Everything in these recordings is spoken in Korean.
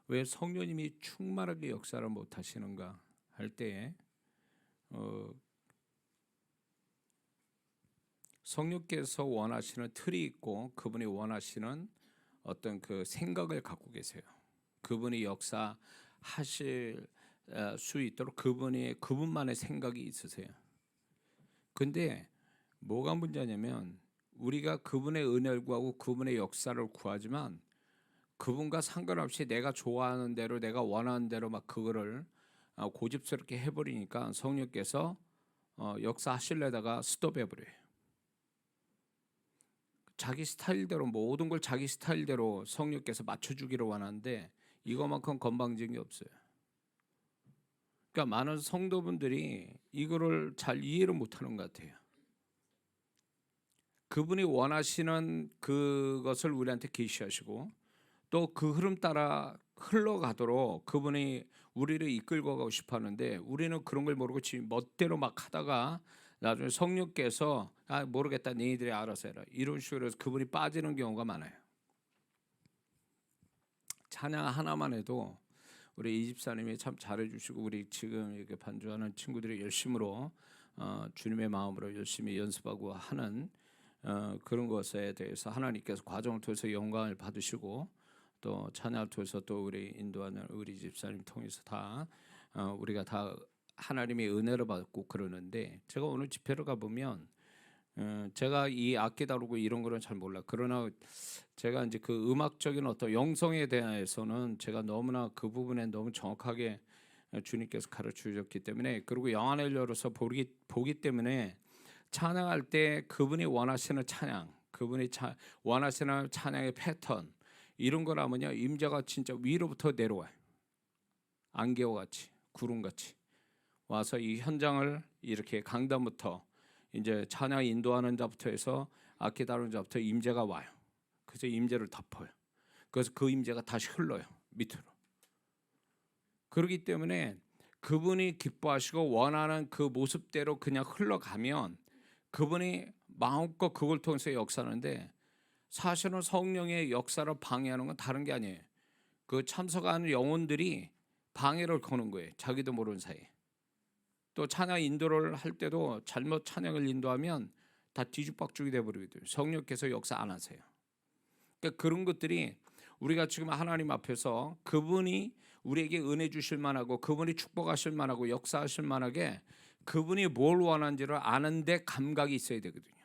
왜 성령님이 충만하게 역사를 못 하시는가 할 때에 성령께서 원하시는 틀이 있고 그분이 원하시는 어떤 그 생각을 갖고 계세요. 그분이 역사하실 수 있도록 그분만의 생각이 있으세요. 근데 뭐가 문제냐면 우리가 그분의 은혜를 구하고 그분의 역사를 구하지만 그분과 상관없이 내가 좋아하는 대로 내가 원하는 대로 막 그거를 고집스럽게 해버리니까 성령께서 역사하실래다가 스톱해버려요. 자기 스타일대로 모든 걸 자기 스타일대로 성령께서 맞춰주기를 원하는데 이거만큼 건방진 게 없어요. 그러니까 많은 성도분들이 이거를 잘 이해를 못하는 것 같아요. 그분이 원하시는 그것을 우리한테 계시하시고 또 그 흐름 따라 흘러가도록 그분이 우리를 이끌고 가고 싶어 하는데 우리는 그런 걸 모르고 지금 멋대로 막 하다가 나중에 성령께서 모르겠다 너희들이 알아서 해라 이런 식으로 해서 그분이 빠지는 경우가 많아요. 찬양 하나만 해도 우리 이 집사님이 참 잘해주시고 우리 지금 이렇게 반주하는 친구들이 열심으로 주님의 마음으로 열심히 연습하고 하는 그런 것에 대해서 하나님께서 과정을 통해서 영광을 받으시고 또 찬양을 통해서 또 우리 인도하는 우리 집사님 통해서 다 우리가 다 하나님의 은혜를 받고 그러는데 제가 오늘 집회를 가보면 제가 이 악기 다루고 이런 거는 잘 몰라. 그러나 제가 이제 그 음악적인 어떤 영성에 대해서는 제가 너무나 그 부분에 너무 정확하게 주님께서 가르쳐 주셨기 때문에 그리고 영안을 열어서 보기 때문에 찬양할 때 그분이 원하시는 찬양, 그분이 원하시는 찬양의 패턴 이런 거라면요 임재가 진짜 위로부터 내려와요. 안개와 같이 구름같이 와서 이 현장을 이렇게 강단부터 이제 찬양 인도하는 자부터 해서 악기 다루는 자부터 임재가 와요. 그래서 임재를 덮어요. 그래서 그 임재가 다시 흘러요 밑으로. 그렇기 때문에 그분이 기뻐하시고 원하는 그 모습대로 그냥 흘러가면 그분이 마음껏 그걸 통해서 역사하는데 사실은 성령의 역사를 방해하는 건 다른 게 아니에요. 그 참석하는 영혼들이 방해를 거는 거예요. 자기도 모르는 사이에. 또 찬양 인도를 할 때도 잘못 찬양을 인도하면 다 뒤죽박죽이 돼버리거든요. 성령께서 역사 안 하세요. 그러니까 그런 것들이 우리가 지금 하나님 앞에서 그분이 우리에게 은혜 주실 만하고 그분이 축복하실 만하고 역사하실 만하게 그분이 뭘 원하는지를 아는데 감각이 있어야 되거든요.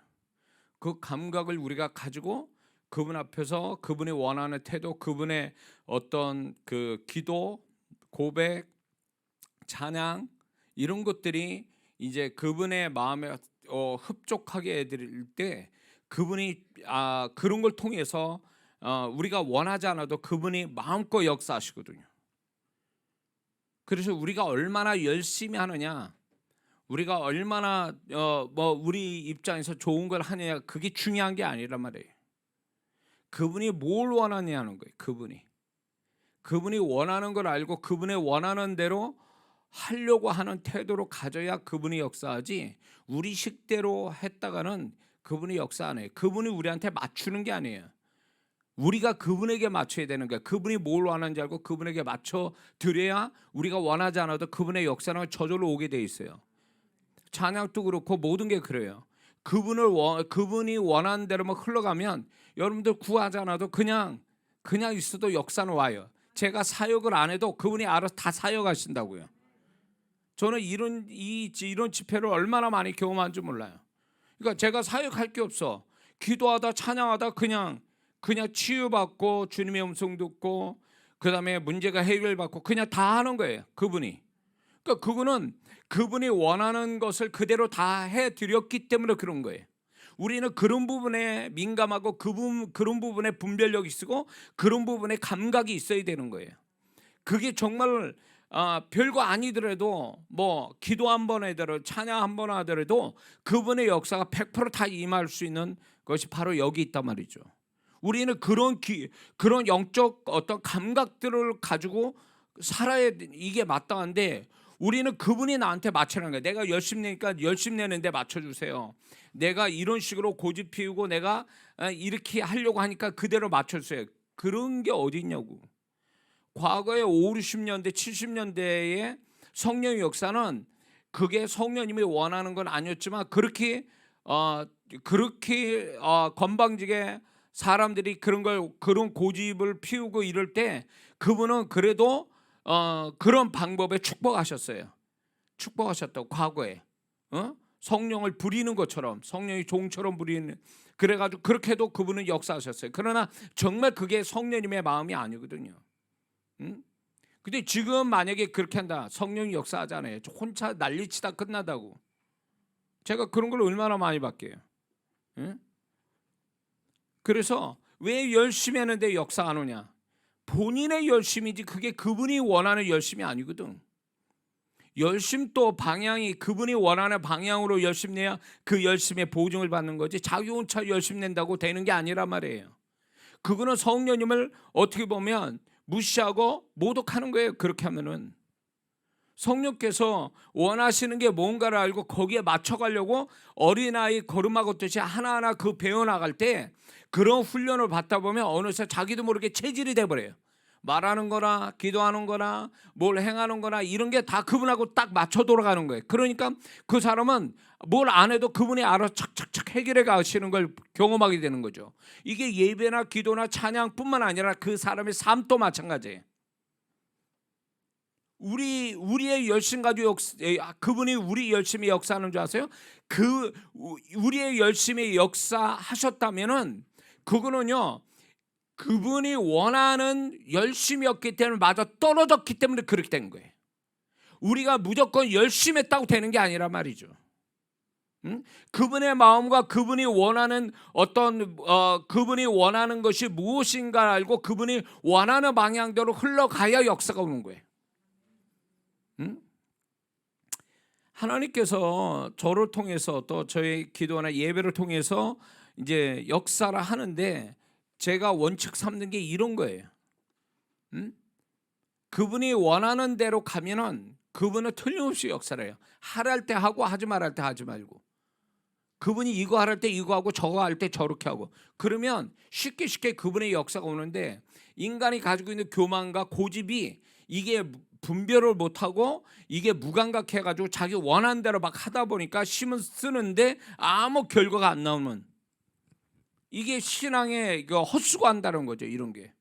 그 감각을 우리가 가지고 그분 앞에서 그분이 원하는 태도, 그분의 어떤 그 기도, 고백, 찬양 이런 것들이 이제 그분의 마음에 흡족하게 해드릴 때 그분이 그런 걸 통해서 우리가 원하지 않아도 그분이 마음껏 역사하시거든요. 그래서 우리가 얼마나 열심히 하느냐, 우리가 얼마나 우리 입장에서 좋은 걸 하느냐 그게 중요한 게 아니란 말이에요. 그분이 뭘 원하냐는 거예요. 그분이 원하는 걸 알고 그분의 원하는 대로 하려고 하는 태도로 가져야 그분이 역사하지 우리 식대로 했다가는 그분이 역사 안 해요. 그분이 우리한테 맞추는 게 아니에요. 우리가 그분에게 맞춰야 되는 거야. 그분이 뭘 원하는지 알고 그분에게 맞춰 드려야 우리가 원하지 않아도 그분의 역사는 저절로 오게 돼 있어요. 찬양도 그렇고 모든 게 그래요. 그분이 원하는 대로만 흘러가면 여러분들 구하지 않아도 그냥 있어도 역사는 와요. 제가 사역을 안 해도 그분이 알아서 다 사역하신다고요. 저는 이런 집회를 얼마나 많이 경험한 줄 몰라요. 그러니까 제가 사역할 게 없어. 기도하다 찬양하다 그냥 치유받고 주님의 음성 듣고 그다음에 문제가 해결받고 그냥 다 하는 거예요. 그분이. 그러니까 그분이 원하는 것을 그대로 다 해드렸기 때문에 그런 거예요. 우리는 그런 부분에 민감하고 그런 부분에 분별력이 있고 그런 부분에 감각이 있어야 되는 거예요. 그게 정말 별거 아니더라도 뭐 기도 한 번 하더라도 찬양 한 번 하더라도 그분의 역사가 100%다 임할 수 있는 것이 바로 여기 있단 말이죠. 우리는 그런 영적 어떤 감각들을 가지고 살아야 이게 마땅한데 우리는 그분이 나한테 맞추는 거예요. 내가 열심히 내니까 열심히 내는데 맞춰주세요. 내가 이런 식으로 고집 피우고 내가 이렇게 하려고 하니까 그대로 맞춰주세요. 그런 게 어디 있냐고. 과거에 5, 60년대, 70년대의 성령의 역사는 그게 성령님이 원하는 건 아니었지만 그렇게 건방지게 사람들이 그런 고집을 피우고 이럴 때 그분은 그래도 그런 방법에 축복하셨어요. 축복하셨다고 과거에 성령을 부리는 것처럼 성령이 종처럼 부리는 그래가지고 그렇게도 그분은 역사하셨어요. 그러나 정말 그게 성령님의 마음이 아니거든요. 근데 지금 만약에 그렇게 한다, 성령이 역사하잖아요. 혼자 난리치다 끝나다고. 제가 그런 걸 얼마나 많이 받게요. 그래서 왜 열심히 하는데 역사 안 오냐? 본인의 열심이지 그게 그분이 원하는 열심이 아니거든. 열심도 방향이 그분이 원하는 방향으로 열심 내야 그 열심의 보증을 받는 거지 자기 혼자 열심 낸다고 되는 게 아니란 말이에요. 그거는 성령님을 어떻게 보면 무시하고 모독하는 거예요. 그렇게 하면은 성령께서 원하시는 게 뭔가를 알고 거기에 맞춰가려고 어린아이 걸음하듯이 하나하나 그 배워나갈 때 그런 훈련을 받다 보면 어느새 자기도 모르게 체질이 돼버려요. 말하는 거나 기도하는 거나 뭘 행하는 거나 이런 게 다 그분하고 딱 맞춰 돌아가는 거예요. 그러니까 그 사람은 뭘 안 해도 그분이 알아서 착착착 해결해 가시는 걸 경험하게 되는 거죠. 이게 예배나 기도나 찬양뿐만 아니라 그 사람의 삶도 마찬가지예요. 우리의 열심 가지고 그분이 우리 열심히 역사하는 줄 아세요? 우리의 열심히 역사하셨다면은 그거는요 그분이 원하는 열심이었기 때문에 맞아 떨어졌기 때문에 그렇게 된 거예요. 우리가 무조건 열심히 했다고 되는 게 아니란 말이죠. 그분의 마음과 그분이 원하는 그분이 원하는 것이 무엇인가 알고 그분이 원하는 방향대로 흘러가야 역사가 오는 거예요. 하나님께서 저를 통해서 또 저의 기도나 예배를 통해서 이제 역사를 하는데 제가 원칙 삼는 게 이런 거예요. 그분이 원하는 대로 가면은 그분은 틀림없이 역사를 해요. 하랄 때 하고 하지 말할 때 하지 말고. 그분이 이거 할 때 이거 하고 저거 할 때 저렇게 하고. 그러면 쉽게 그분의 역사가 오는데 인간이 가지고 있는 교만과 고집이 이게 분별을 못하고 이게 무감각해가지고 자기 원하는 대로 막 하다 보니까 힘은 쓰는데 아무 결과가 안 나오는 이게 신앙의 헛수고한다는 거죠. 이런 게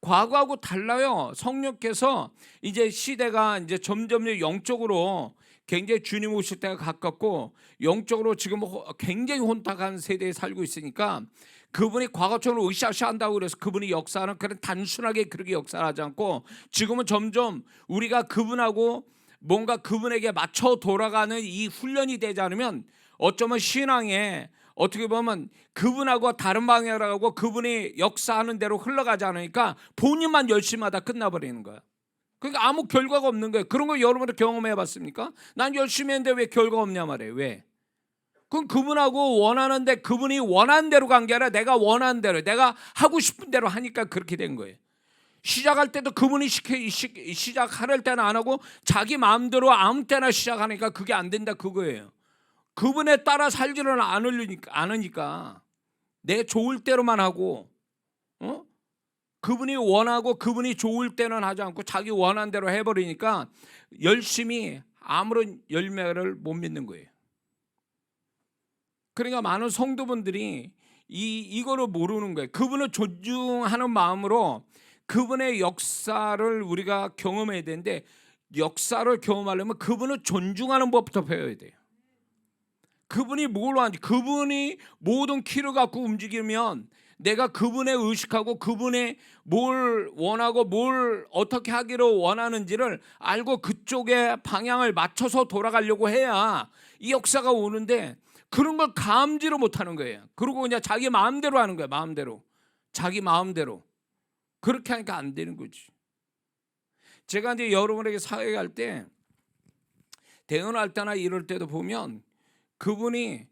과거하고 달라요. 성령께서 이제 시대가 이제 점점 영적으로 굉장히 주님 오실 때가 가깝고 영적으로 지금 굉장히 혼탁한 세대에 살고 있으니까 그분이 과거처럼 으쌰으쌰 한다고 그래서 그분이 역사하는 그런 단순하게 그렇게 역사하지 않고 지금은 점점 우리가 그분하고 뭔가 그분에게 맞춰 돌아가는 이 훈련이 되지 않으면 어쩌면 신앙에 어떻게 보면 그분하고 다른 방향으로 가고 그분이 역사하는 대로 흘러가지 않으니까 본인만 열심히 하다 끝나버리는 거야. 그러니까 아무 결과가 없는 거예요. 그런 거 여러분도 경험해 봤습니까? 난 열심히 했는데 왜 결과 없냐 말이에요. 왜? 그럼 그분하고 원하는데 그분이 원하는 대로 간 게 아니라 내가 원하는 대로 내가 하고 싶은 대로 하니까 그렇게 된 거예요. 시작할 때도 그분이 시작할 때는 안 하고 자기 마음대로 아무 때나 시작하니까 그게 안 된다 그거예요. 그분에 따라 살지는 않으니까 내 좋을 대로만 하고 그분이 원하고 그분이 좋을 때는 하지 않고 자기 원하는 대로 해버리니까 열심히 아무런 열매를 못 맺는 거예요. 그러니까 많은 성도분들이 이거를 모르는 거예요. 그분을 존중하는 마음으로 그분의 역사를 우리가 경험해야 되는데 역사를 경험하려면 그분을 존중하는 법부터 배워야 돼요. 그분이 뭘 하는지 그분이 모든 키를 갖고 움직이면 내가 그분의 의식하고 그분의 뭘 원하고 뭘 어떻게 하기를 원하는지를 알고 그쪽에 방향을 맞춰서 돌아가려고 해야 이 역사가 오는데 그런 걸 감지를 못하는 거예요. 그리고 그냥 자기 마음대로 하는 거예요. 마음대로 자기 마음대로 그렇게 하니까 안 되는 거지. 제가 이제 여러분에게 사회할 때 대언할 때나 이럴 때도 보면 그분이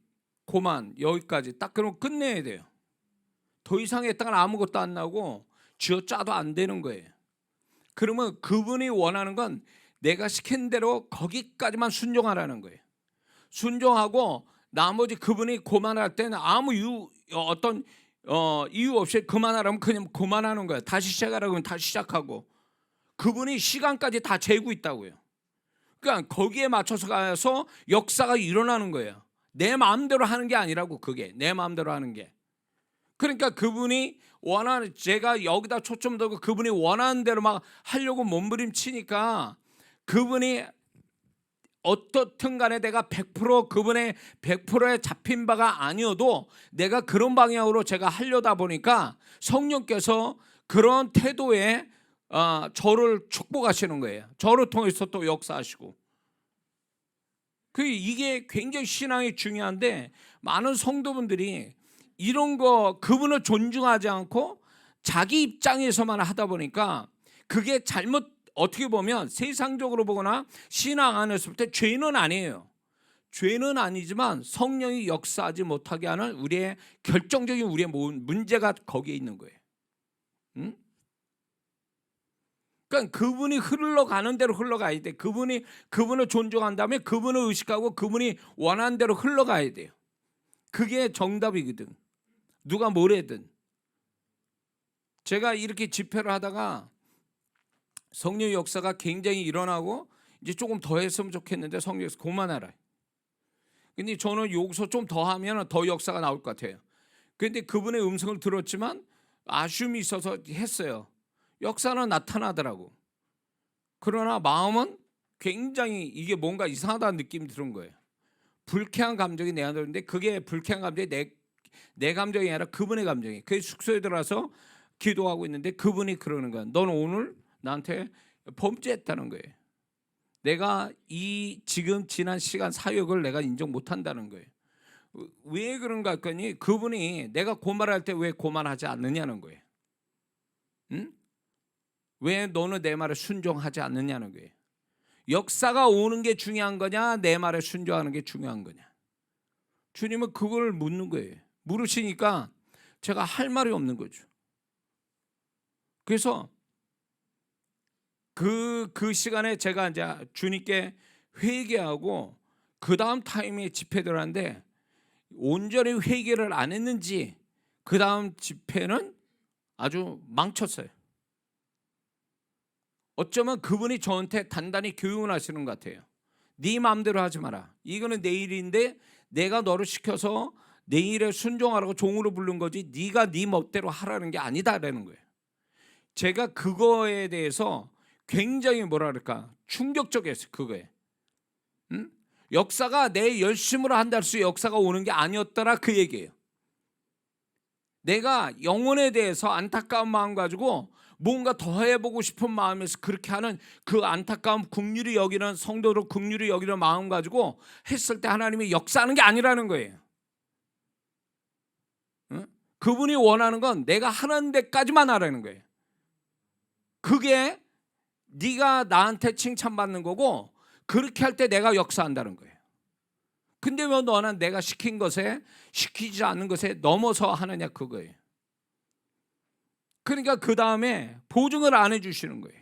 고만 여기까지 딱 그러면 끝내야 돼요. 더 이상 했다가 아무것도 안 나오고 쥐어짜도 안 되는 거예요. 그러면 그분이 원하는 건 내가 시킨 대로 거기까지만 순종하라는 거예요. 순종하고 나머지 그분이 그만할 때는 아무 이유 이유 없이 그만하라면 그냥 그만하는 거예요. 다시 시작하라고 하면 다시 시작하고 그분이 시간까지 다 재고 있다고요. 그러니까 거기에 맞춰서 가서 역사가 일어나는 거예요. 내 마음대로 하는 게 아니라고. 그게 내 마음대로 하는 게. 그러니까 그분이 원하는, 제가 여기다 초점 두고 그분이 원하는 대로 막 하려고 몸부림치니까 그분이 어떻든 간에 내가 100% 그분의 100%에 잡힌 바가 아니어도 내가 그런 방향으로 제가 하려다 보니까 성령께서 그런 태도에 저를 축복하시는 거예요. 저를 통해서 또 역사하시고. 이게 굉장히 신앙이 중요한데 많은 성도분들이 이런 거 그분을 존중하지 않고 자기 입장에서만 하다 보니까 그게 잘못, 어떻게 보면 세상적으로 보거나 신앙 안에서 볼 때 죄는 아니에요. 죄는 아니지만 성령이 역사하지 못하게 하는 우리의 결정적인 우리의 문제가 거기에 있는 거예요. 응? 그러니까 그분이 흘러가는 대로 흘러가야 돼. 그분을 존중한다면 그분을 의식하고 그분이 원하는 대로 흘러가야 돼요. 그게 정답이거든. 누가 뭐래든. 제가 이렇게 집회를 하다가 성령의 역사가 굉장히 일어나고 이제 조금 더 했으면 좋겠는데 성령 역사 그만하라. 근데 저는 여기서 좀 더 하면 더 역사가 나올 것 같아요. 그런데 그분의 음성을 들었지만 아쉬움이 있어서 했어요. 역사는 나타나더라고. 그러나 마음은 굉장히 이게 뭔가 이상하다는 느낌이 드는 거예요. 불쾌한 감정이 내 안에 들는데 그게 불쾌한 감정이 내 감정이 아니라 그분의 감정이. 그 숙소에 들어와서 기도하고 있는데 그분이 그러는 거야. 너는 오늘 나한테 범죄했다는 거예요. 내가 이 지금 지난 시간 사역을 내가 인정 못한다는 거예요. 왜 그런가 했더니 그분이 내가 고말할 때 왜 고말하지 않느냐는 거예요. 응? 왜 너는 내 말에 순종하지 않느냐는 거예요. 역사가 오는 게 중요한 거냐, 내 말에 순종하는 게 중요한 거냐. 주님은 그걸 묻는 거예요. 물으시니까 제가 할 말이 없는 거죠. 그래서 그 시간에 제가 이제 주님께 회개하고 그 다음 타임에 집회 들어갔는데 온전히 회개를 안 했는지 그 다음 집회는 아주 망쳤어요. 어쩌면 그분이 저한테 단단히 교훈을 하시는 것 같아요. 네 마음대로 하지 마라. 이거는 내 일인데 내가 너를 시켜서 내 일에 순종하라고 종으로 부른 거지 네가 네 멋대로 하라는 게 아니다라는 거예요. 제가 그거에 대해서 굉장히 뭐라 그럴까 충격적이었어요. 그거에. 응? 역사가 내 열심으로 한다 해서 역사가 오는 게 아니었더라 그 얘기예요. 내가 영혼에 대해서 안타까운 마음 가지고 뭔가 더 해보고 싶은 마음에서 그렇게 하는 그 안타까움, 긍휼히 여기는 성도로 긍휼히 여기는 마음 가지고 했을 때 하나님이 역사하는 게 아니라는 거예요. 응? 그분이 원하는 건 내가 하는 데까지만 하라는 거예요. 그게 네가 나한테 칭찬받는 거고 그렇게 할 때 내가 역사한다는 거예요. 근데 왜 너는 내가 시킨 것에 시키지 않는 것에 넘어서 하느냐 그거예요. 그러니까 그 다음에 보증을 안 해주시는 거예요.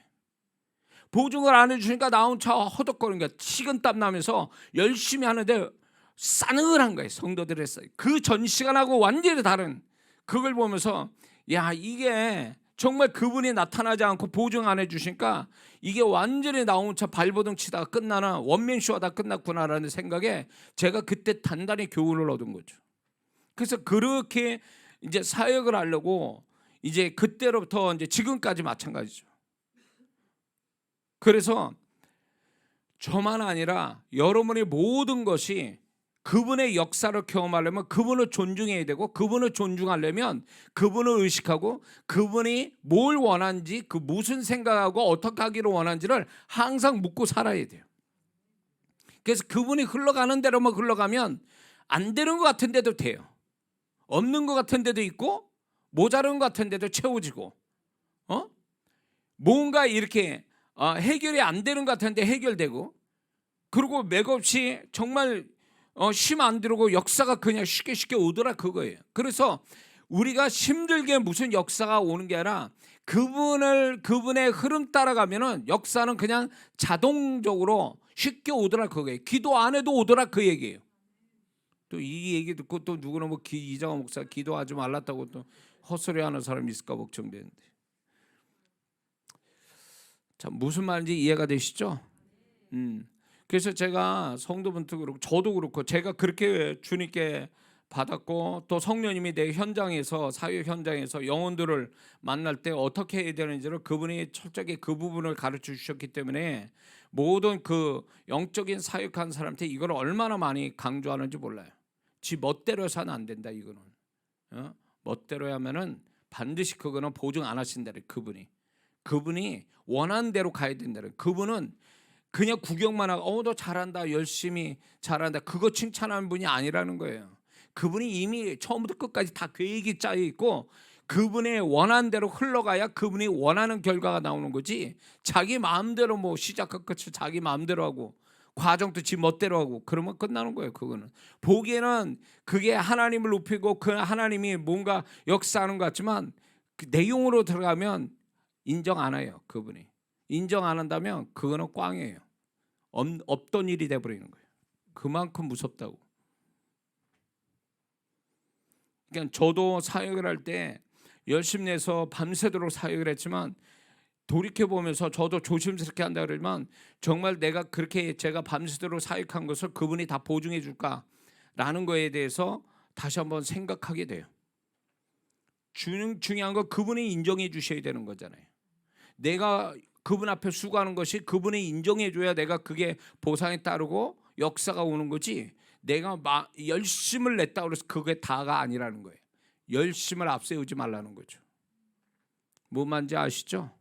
보증을 안 해주시니까 나 혼자 허덕거리는 거야. 식은땀 나면서 열심히 하는데 싸늘한 거예요. 성도들의 그 전 시간하고 완전히 다른 그걸 보면서 야 이게 정말 그분이 나타나지 않고 보증 안 해주시니까 이게 완전히 나 혼자 발버둥 치다가 끝나는 원맨쇼 하다 끝났구나라는 생각에 제가 그때 단단히 교훈을 얻은 거죠. 그래서 그렇게 이제 사역을 하려고 이제 그때로부터 이제 지금까지 마찬가지죠. 그래서 저만 아니라 여러분의 모든 것이 그분의 역사를 경험하려면 그분을 존중해야 되고 그분을 존중하려면 그분을 의식하고 그분이 뭘 원하는지 그 무슨 생각하고 어떻게 하기를 원하는지를 항상 묻고 살아야 돼요. 그래서 그분이 흘러가는 대로만 흘러가면 안 되는 것 같은 데도 돼요. 없는 것 같은 데도 있고 모자른 것 같은 데도 채워지고 뭔가 이렇게 해결이 안 되는 것 같은데 해결되고 그리고 맥없이 정말 힘 안 들고 역사가 그냥 쉽게 오더라 그거예요. 그래서 우리가 힘들게 무슨 역사가 오는 게 아니라 그분의 흐름 따라가면은 역사는 그냥 자동적으로 쉽게 오더라 그거예요. 기도 안 해도 오더라 그 얘기예요. 또 이 얘기 듣고 또 누구는 뭐 이장호 목사 기도하지 말랐다고 또 헛소리하는 사람이 있을까 걱정되는데 자, 무슨 말인지 이해가 되시죠? 그래서 제가 성도분도 그렇고 저도 그렇고 제가 그렇게 주님께 받았고 또 성령님이 내 현장에서 사역 현장에서 영혼들을 만날 때 어떻게 해야 되는지를 그분이 철저하게 그 부분을 가르쳐 주셨기 때문에 모든 그 영적인 사역한 사람한테 이걸 얼마나 많이 강조하는지 몰라요. 지 멋대로 해서는 안 된다 이거는. 멋대로 하면은 반드시 그거는 보증 안 하신다 그분이 원하는 대로 가야 된다는. 그분은 그냥 구경만 하고 너 잘한다 열심히 잘한다 그거 칭찬하는 분이 아니라는 거예요. 그분이 이미 처음부터 끝까지 다 계획이 짜여 있고 그분의 원하는 대로 흘러가야 그분이 원하는 결과가 나오는 거지. 자기 마음대로 뭐 시작과 끝을 자기 마음대로 하고 과정도 지 멋대로 하고 그러면 끝나는 거예요. 그거는 보기에는 그게 하나님을 높이고 그 하나님이 뭔가 역사하는 것 같지만 그 내용으로 들어가면 인정 안 해요. 그분이 인정 안 한다면 그거는 꽝이에요. 없던 일이 돼버리는 거예요. 그만큼 무섭다고. 그러니까 저도 사역을 할 때 열심히 내서 밤새도록 사역을 했지만 돌이켜보면서 저도 조심스럽게 한다 그러지만 정말 내가 그렇게 제가 밤새도록 사역한 것을 그분이 다 보증해 줄까라는 거에 대해서 다시 한번 생각하게 돼요. 중요한 건 그분이 인정해 주셔야 되는 거잖아요. 내가 그분 앞에 수고하는 것이 그분이 인정해 줘야 내가 그게 보상에 따르고 역사가 오는 거지. 내가 열심을 냈다고 해서 그게 다가 아니라는 거예요. 열심을 앞세우지 말라는 거죠. 뭔 말인지 아시죠?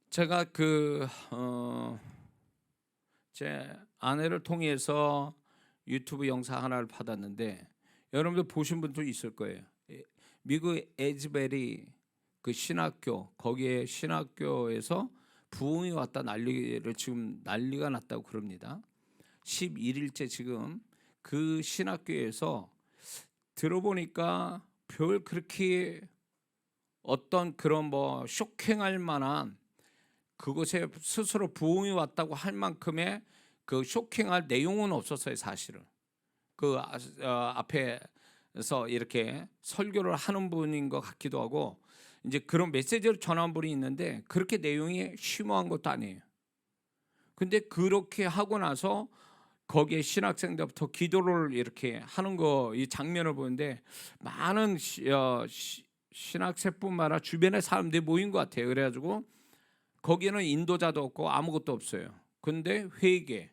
제가 제 아내를 통해서 유튜브 영상 하나를 받았는데 여러분들 보신 분도 있을 거예요. 미국 에즈베리 그 신학교 거기에 신학교에서 부흥이 왔다 지금 난리가 났다고 그럽니다. 11일째 지금 그 신학교에서 들어보니까 별 그렇게 어떤 그런 뭐 쇼킹할 만한 그곳에 스스로 부흥이 왔다고 할 만큼의 그 쇼킹할 내용은 없었어요. 사실은 그 앞에서 이렇게 설교를 하는 분인 것 같기도 하고 이제 그런 메시지를 전한 분이 있는데 그렇게 내용이 심오한 것도 아니에요. 근데 그렇게 하고 나서 거기에 신학생들부터 기도를 이렇게 하는 거 이 장면을 보는데 많은 신학생뿐만 아니라 주변의 사람들이 모인 것 같아요. 그래가지고 거기는 인도자도 없고 아무것도 없어요. 근데 회개,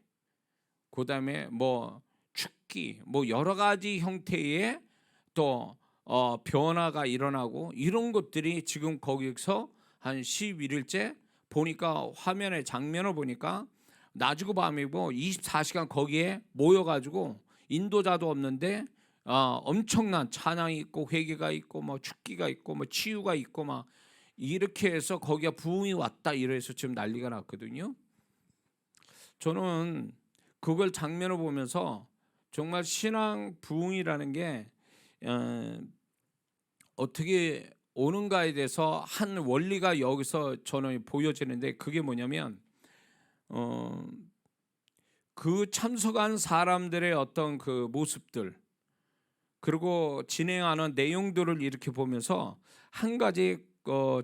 그다음에 뭐 축기, 뭐 여러 가지 형태의 또 변화가 일어나고 이런 것들이 지금 거기서 한 11일째 보니까 화면에 장면을 보니까 낮이고 밤이고 24시간 거기에 모여가지고 인도자도 없는데 엄청난 찬양이 있고 회개가 있고 뭐 축기가 있고 뭐 치유가 있고 막 이렇게 해서 거기가 부흥이 왔다 이래서 지금 난리가 났거든요. 저는 그걸 장면을 보면서 정말 신앙 부흥이라는 게 어떻게 오는가에 대해서 한 원리가 여기서 저는 보여지는데 그게 뭐냐면 그 참석한 사람들의 어떤 그 모습들 그리고 진행하는 내용들을 이렇게 보면서 한 가지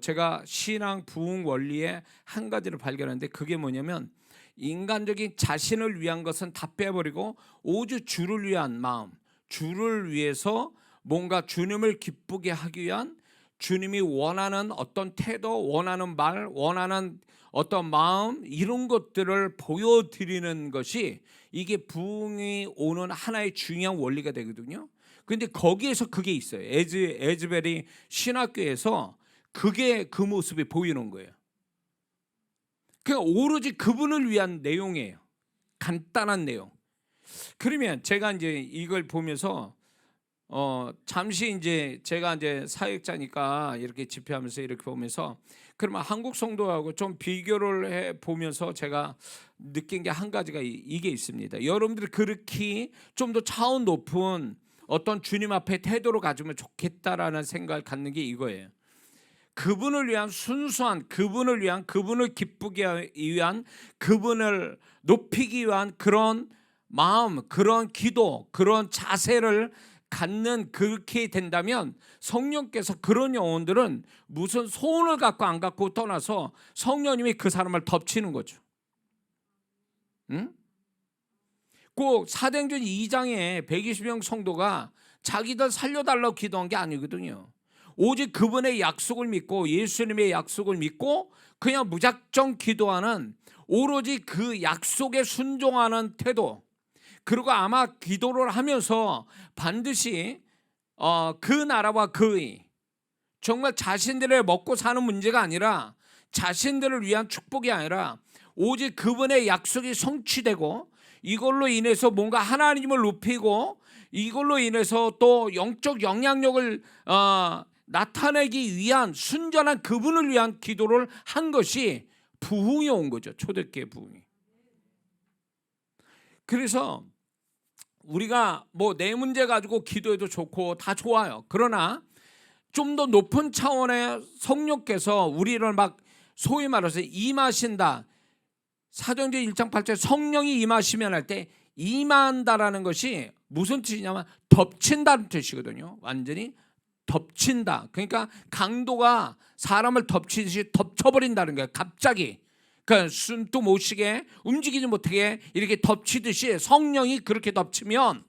제가 신앙 부흥 원리의 한 가지를 발견했는데 그게 뭐냐면 인간적인 자신을 위한 것은 다 빼버리고 오직 주를 위한 마음, 주를 위해서 뭔가 주님을 기쁘게 하기 위한 주님이 원하는 어떤 태도, 원하는 말, 원하는 어떤 마음 이런 것들을 보여드리는 것이 이게 부흥이 오는 하나의 중요한 원리가 되거든요. 근데 거기에서 그게 있어요. 에즈베리 신학교에서 그게 그 모습이 보이는 거예요. 그러니까 오로지 그분을 위한 내용이에요. 간단한 내용. 그러면 제가 이제 이걸 보면서 잠시 이제 제가 이제 사역자니까 이렇게 집회하면서 이렇게 보면서 그러면 한국 성도하고 좀 비교를 해 보면서 제가 느낀 게 한 가지가 이게 있습니다. 여러분들이 그렇게 좀 더 차원 높은 어떤 주님 앞에 태도를 가지면 좋겠다라는 생각을 갖는 게 이거예요. 그분을 위한 순수한 그분을 위한 그분을 기쁘게 위한 그분을 높이기 위한 그런 마음, 그런 기도, 그런 자세를 갖는 그렇게 된다면 성령께서 그런 영혼들은 무슨 소원을 갖고 안 갖고 떠나서 성령님이 그 사람을 덮치는 거죠. 응? 꼭 사도행전 2장에 120명 성도가 자기들 살려달라고 기도한 게 아니거든요. 오직 그분의 약속을 믿고 예수님의 약속을 믿고 그냥 무작정 기도하는, 오로지 그 약속에 순종하는 태도. 그리고 아마 기도를 하면서 반드시 그 나라와 그의, 정말 자신들의 먹고 사는 문제가 아니라 자신들을 위한 축복이 아니라 오직 그분의 약속이 성취되고 이걸로 인해서 뭔가 하나님을 높이고 이걸로 인해서 또 영적 영향력을 나타내기 위한 순전한 그분을 위한 기도를 한 것이 부흥이 온 거죠. 초대교회 부흥이. 그래서 우리가 뭐 내 문제 가지고 기도해도 좋고 다 좋아요. 그러나 좀 더 높은 차원의 성령께서 우리를 막 소위 말해서 임하신다. 사도행전 1장 8절 성령이 임하시면 할 때 임한다라는 것이 무슨 뜻이냐면 덮친다는 뜻이거든요. 완전히 덮친다. 그러니까 강도가 사람을 덮치듯이 덮쳐버린다는 거예요. 갑자기. 그러니까 숨도 못 쉬게 움직이지 못하게 이렇게 덮치듯이 성령이 그렇게 덮치면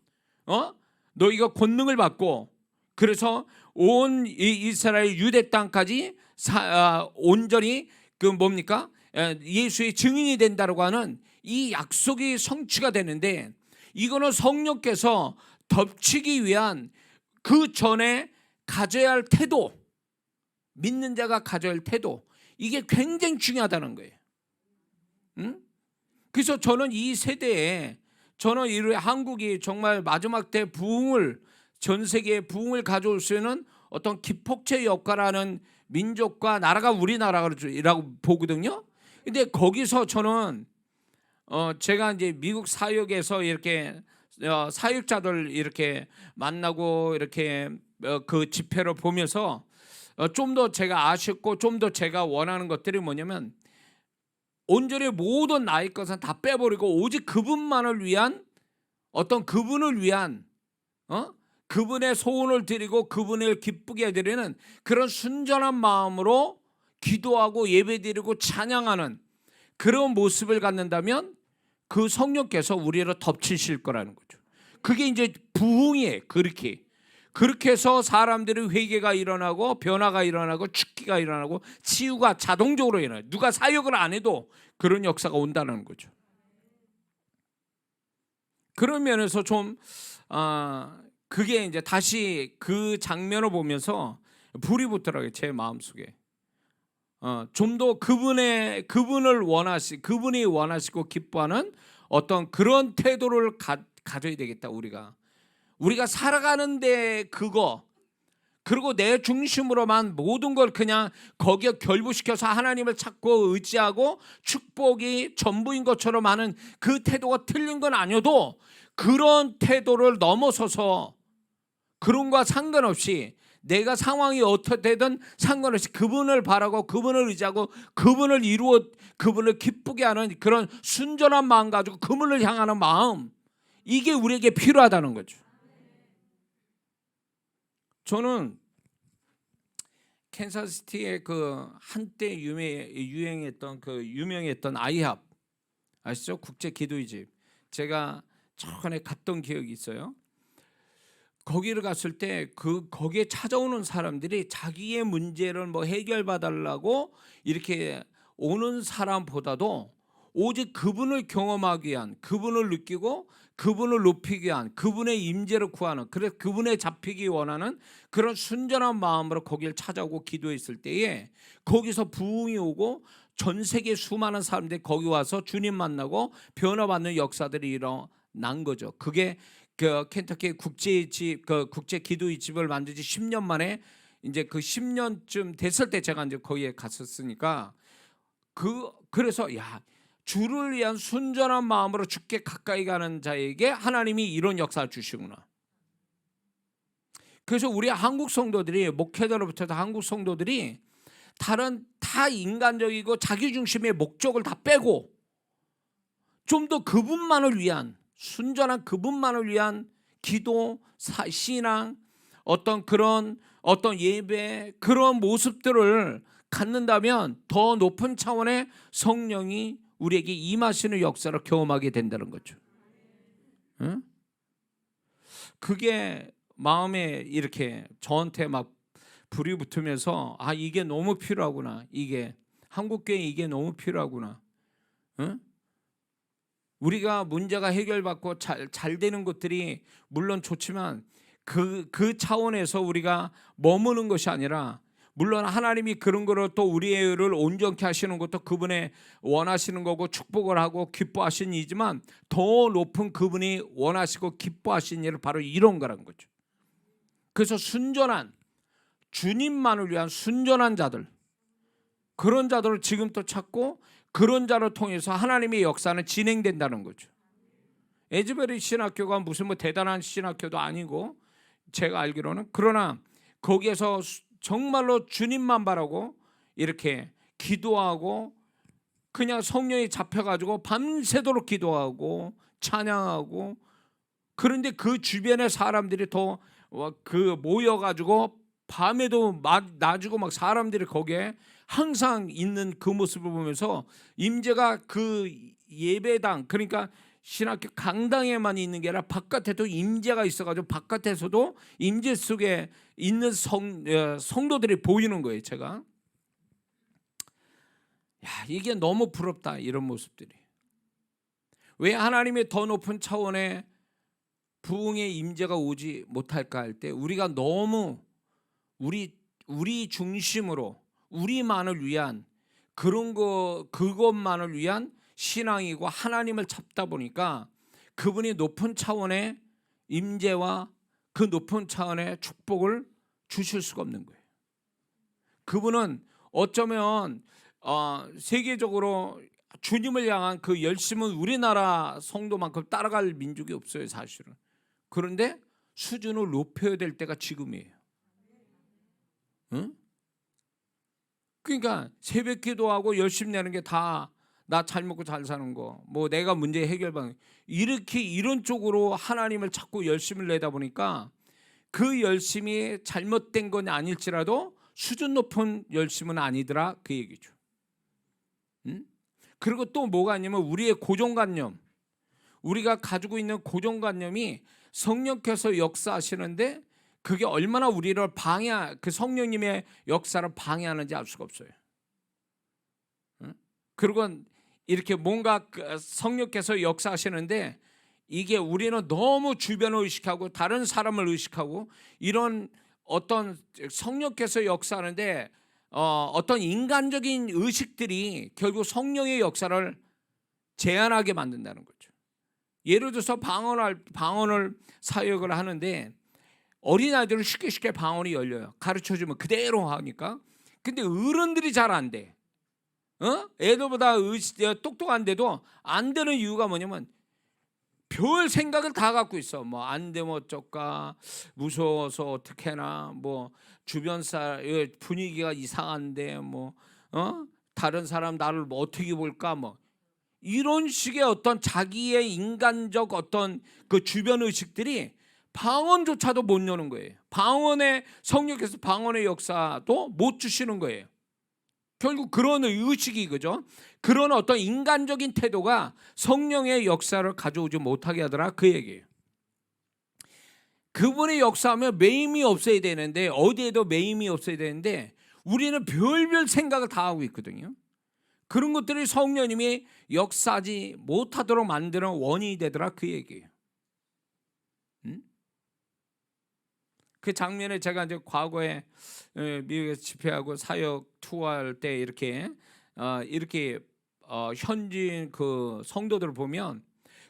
너희가 권능을 받고, 그래서 온 이스라엘 유대 땅까지 온전히 그 뭡니까? 예수의 증인이 된다라고 하는 이 약속이 성취가 되는데, 이거는 성령께서 덮치기 위한 그 전에 가져야 할 태도, 믿는 자가 가져야 할 태도, 이게 굉장히 중요하다는 거예요. 응? 그래서 저는 이 세대에, 저는 이 한국이 정말 마지막 때 부흥을, 전 세계에 부흥을 가져올 수 있는 어떤 기폭제 역할하는 민족과 나라가 우리나라라고 보거든요. 근데 거기서 저는 제가 이제 미국 사역에서 이렇게 사역자들 이렇게 만나고 이렇게 그 집회를 보면서 좀 더 제가 아쉽고 좀 더 제가 원하는 것들이 뭐냐면, 온전히 모든 나의 것은 다 빼버리고 오직 그분만을 위한 어떤 그분을 위한 그분의 소원을 드리고 그분을 기쁘게 해드리는 그런 순전한 마음으로 기도하고 예배드리고 찬양하는 그런 모습을 갖는다면 그 성령께서 우리를 덮치실 거라는 거죠. 그게 이제 부흥이에요. 그렇게 해서 사람들의 회개가 일어나고 변화가 일어나고 축기가 일어나고 치유가 자동적으로 일어나요. 누가 사역을 안 해도 그런 역사가 온다는 거죠. 그런 면에서 좀 그게 이제 다시 그 장면을 보면서 불이 붙더라고요. 제 마음속에. 좀 더 그분을 그분이 원하시고 기뻐하는 어떤 그런 태도를 가져야 되겠다. 우리가 살아가는데 그리고 내 중심으로만 모든 걸 그냥 거기에 결부시켜서 하나님을 찾고 의지하고 축복이 전부인 것처럼 하는 그 태도가 틀린 건 아니어도, 그런 태도를 넘어서서 그런과 상관없이 내가 상황이 어떻게 되든 상관없이 그분을 바라고 그분을 의지하고 그분을 기쁘게 하는 그런 순전한 마음 가지고 그분을 향하는 마음, 이게 우리에게 필요하다는 거죠. 저는 캔사스시티의 그 한때 유행했던 그 유명했던 아이합 아시죠? 국제 기도의 집. 제가 전에 갔던 기억이 있어요. 거기를 갔을 때 거기에 찾아오는 사람들이 자기의 문제를 뭐 해결받으려고 이렇게 오는 사람보다도 오직 그분을 경험하기 위한, 그분을 느끼고 그분을 높이기 위한, 그분의 임재를 구하는, 그래서 그분에 잡히기 원하는 그런 순전한 마음으로 거기를 찾아오고 기도했을 때에 거기서 부흥이 오고 전 세계 수많은 사람들이 거기 와서 주님 만나고 변화받는 역사들이 일어난 거죠. 그게 그 켄터키 국제 기도의 집을 만든 지 10년 만에 이제 그 10년쯤 됐을 때 제가 이제 거기에 갔었으니까 그래서 주를 위한 순전한 마음으로 주께 가까이 가는 자에게 하나님이 이런 역사를 주시구나. 그래서 우리 한국 성도들이, 목회자로부터 한국 성도들이 다 인간적이고 자기 중심의 목적을 다 빼고 좀 더 그분만을 위한, 순전한 그분만을 위한 기도, 신앙, 어떤 예배 그런 모습들을 갖는다면 더 높은 차원의 성령이 우리에게 임하시는 역사를 경험하게 된다는 거죠. 응? 그게 마음에 이렇게 저한테 막 불이 붙으면서 이게 너무 필요하구나. 이게 한국교회 이게 너무 필요하구나. 응? 우리가 문제가 해결받고 잘 되는 것들이 물론 좋지만 그 차원에서 우리가 머무는 것이 아니라, 물론 하나님이 그런 거를 또 우리를 온전케 하시는 것도 그분의 원하시는 거고 축복을 하고 기뻐하신 일이지만, 더 높은 그분이 원하시고 기뻐하신 일을 바로 이런 거라는 거죠. 그래서 순전한, 주님만을 위한 순전한 자들, 그런 자들을 지금 또 찾고 그런 자를 통해서 하나님의 역사는 진행된다는 거죠. 에즈베리 신학교가 무슨 뭐 대단한 신학교도 아니고 제가 알기로는, 그러나 거기에서 정말로 주님만 바라고 이렇게 기도하고 그냥 성령이 잡혀가지고 밤새도록 기도하고 찬양하고, 그런데 그 주변의 사람들이 더 모여가지고 밤에도 놔주고 막 사람들이 거기에 항상 있는 그 모습을 보면서 임재가 그 예배당, 그러니까 신학교 강당에만 있는 게 아니라 바깥에도 임재가 있어가지고 바깥에서도 임재 속에 있는 성도들이 보이는 거예요. 제가 이게 너무 부럽다, 이런 모습들이. 왜 하나님의 더 높은 차원의 부흥의 임재가 오지 못할까 할 때, 우리가 너무 우리 중심으로 우리만을 위한 그것만을 위한 신앙이고 하나님을 찾다 보니까 그분이 높은 차원의 임재와 그 높은 차원의 축복을 주실 수가 없는 거예요. 그분은 어쩌면 세계적으로 주님을 향한 그 열심은 우리나라 성도만큼 따라갈 민족이 없어요, 사실은. 그런데 수준을 높여야 될 때가 지금이에요. 응? 그러니까 새벽 기도하고 열심히 내는 게 다 나 잘 먹고 잘 사는 거, 뭐 내가 문제 해결방, 이렇게 이런 쪽으로 하나님을 찾고 열심을 내다 보니까 그 열심이 잘못된 건 아닐지라도 수준 높은 열심은 아니더라, 그 얘기죠. 응? 그리고 또 뭐가 있냐면 우리의 고정관념, 우리가 가지고 있는 고정관념이 성령께서 역사하시는데 그게 얼마나 우리를 그 성령님의 역사를 방해하는지 알 수가 없어요. 그리고 이렇게 뭔가 성령께서 역사하시는데 이게 우리는 너무 주변을 의식하고 다른 사람을 의식하고, 이런 어떤 성령께서 역사하는데 어떤 인간적인 의식들이 결국 성령의 역사를 제한하게 만든다는 거죠. 예를 들어서 방언을 사역을 하는데 어린아이들은 쉽게 방언이 열려요. 가르쳐주면 그대로 하니까. 근데 어른들이 잘 안 돼. 애들보다 똑똑한데도 안 되는 이유가 뭐냐면 별 생각을 다 갖고 있어. 뭐 안 되면 어쩔까, 무서워서 어떡해나, 뭐 주변 분위기가 이상한데, 뭐 다른 사람 나를 뭐 어떻게 볼까, 뭐 이런 식의 어떤 자기의 인간적 어떤 그 주변 의식들이 방언조차도 못 여는 거예요. 방언의 성령께서 방언의 역사도 못 주시는 거예요. 결국 그런 의식이, 그죠? 그런 어떤 인간적인 태도가 성령의 역사를 가져오지 못하게 하더라, 그 얘기예요. 그분의 역사하면 매임이 없어야 되는데, 어디에도 매임이 없어야 되는데 우리는 별별 생각을 다 하고 있거든요. 그런 것들이 성령님이 역사하지 못하도록 만드는 원인이 되더라, 그 얘기예요. 그 장면에 제가 이제 과거에 미국에서 집회하고 사역 투어할 때 이렇게 현지인 그 성도들을 보면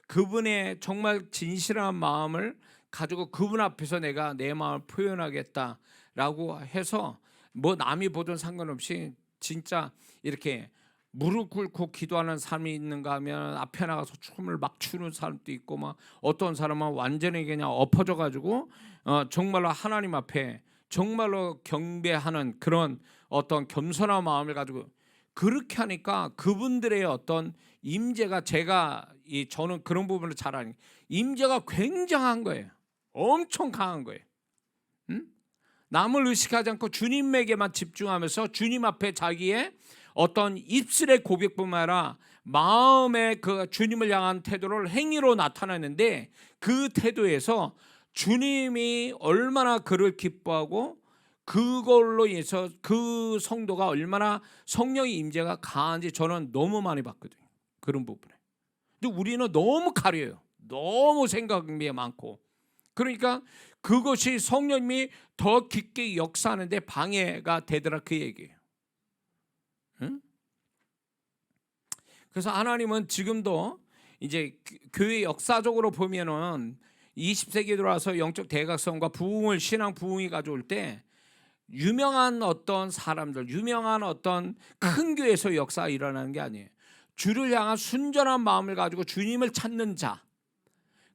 그분의 정말 진실한 마음을 가지고 그분 앞에서 내가 내 마음을 표현하겠다라고 해서 뭐 남이 보든 상관없이 진짜 이렇게 무릎 꿇고 기도하는 사람이 있는가 하면 앞에 나가서 춤을 막 추는 사람도 있고, 막 어떤 사람은 완전히 그냥 엎어져 가지고 정말로 하나님 앞에 정말로 경배하는 그런 어떤 겸손한 마음을 가지고 그렇게 하니까 그분들의 어떤 임재가, 저는 그런 부분을 잘 아니, 임재가 굉장한 거예요. 엄청 강한 거예요. 응? 남을 의식하지 않고 주님에게만 집중하면서 주님 앞에 자기의 어떤 입술의 고백뿐만 아니라 마음의 그 주님을 향한 태도를 행위로 나타내는데, 그 태도에서 주님이 얼마나 그를 기뻐하고 그걸로 인해서 그 성도가 얼마나 성령의 임재가 강한지 저는 너무 많이 봤거든요. 그런 부분에. 근데 우리는 너무 가려요. 너무 생각이 많고. 그러니까 그것이 성령님이 더 깊게 역사하는데 방해가 되더라, 그 얘기예요. 응? 그래서 하나님은 지금도 이제 교회 역사적으로 보면은 20세기에 들어와서 영적 대각성과 부흥을, 신앙 부흥이 가져올 때 유명한 어떤 사람들, 유명한 어떤 큰 교회에서 역사가 일어나는 게 아니에요. 주를 향한 순전한 마음을 가지고 주님을 찾는 자,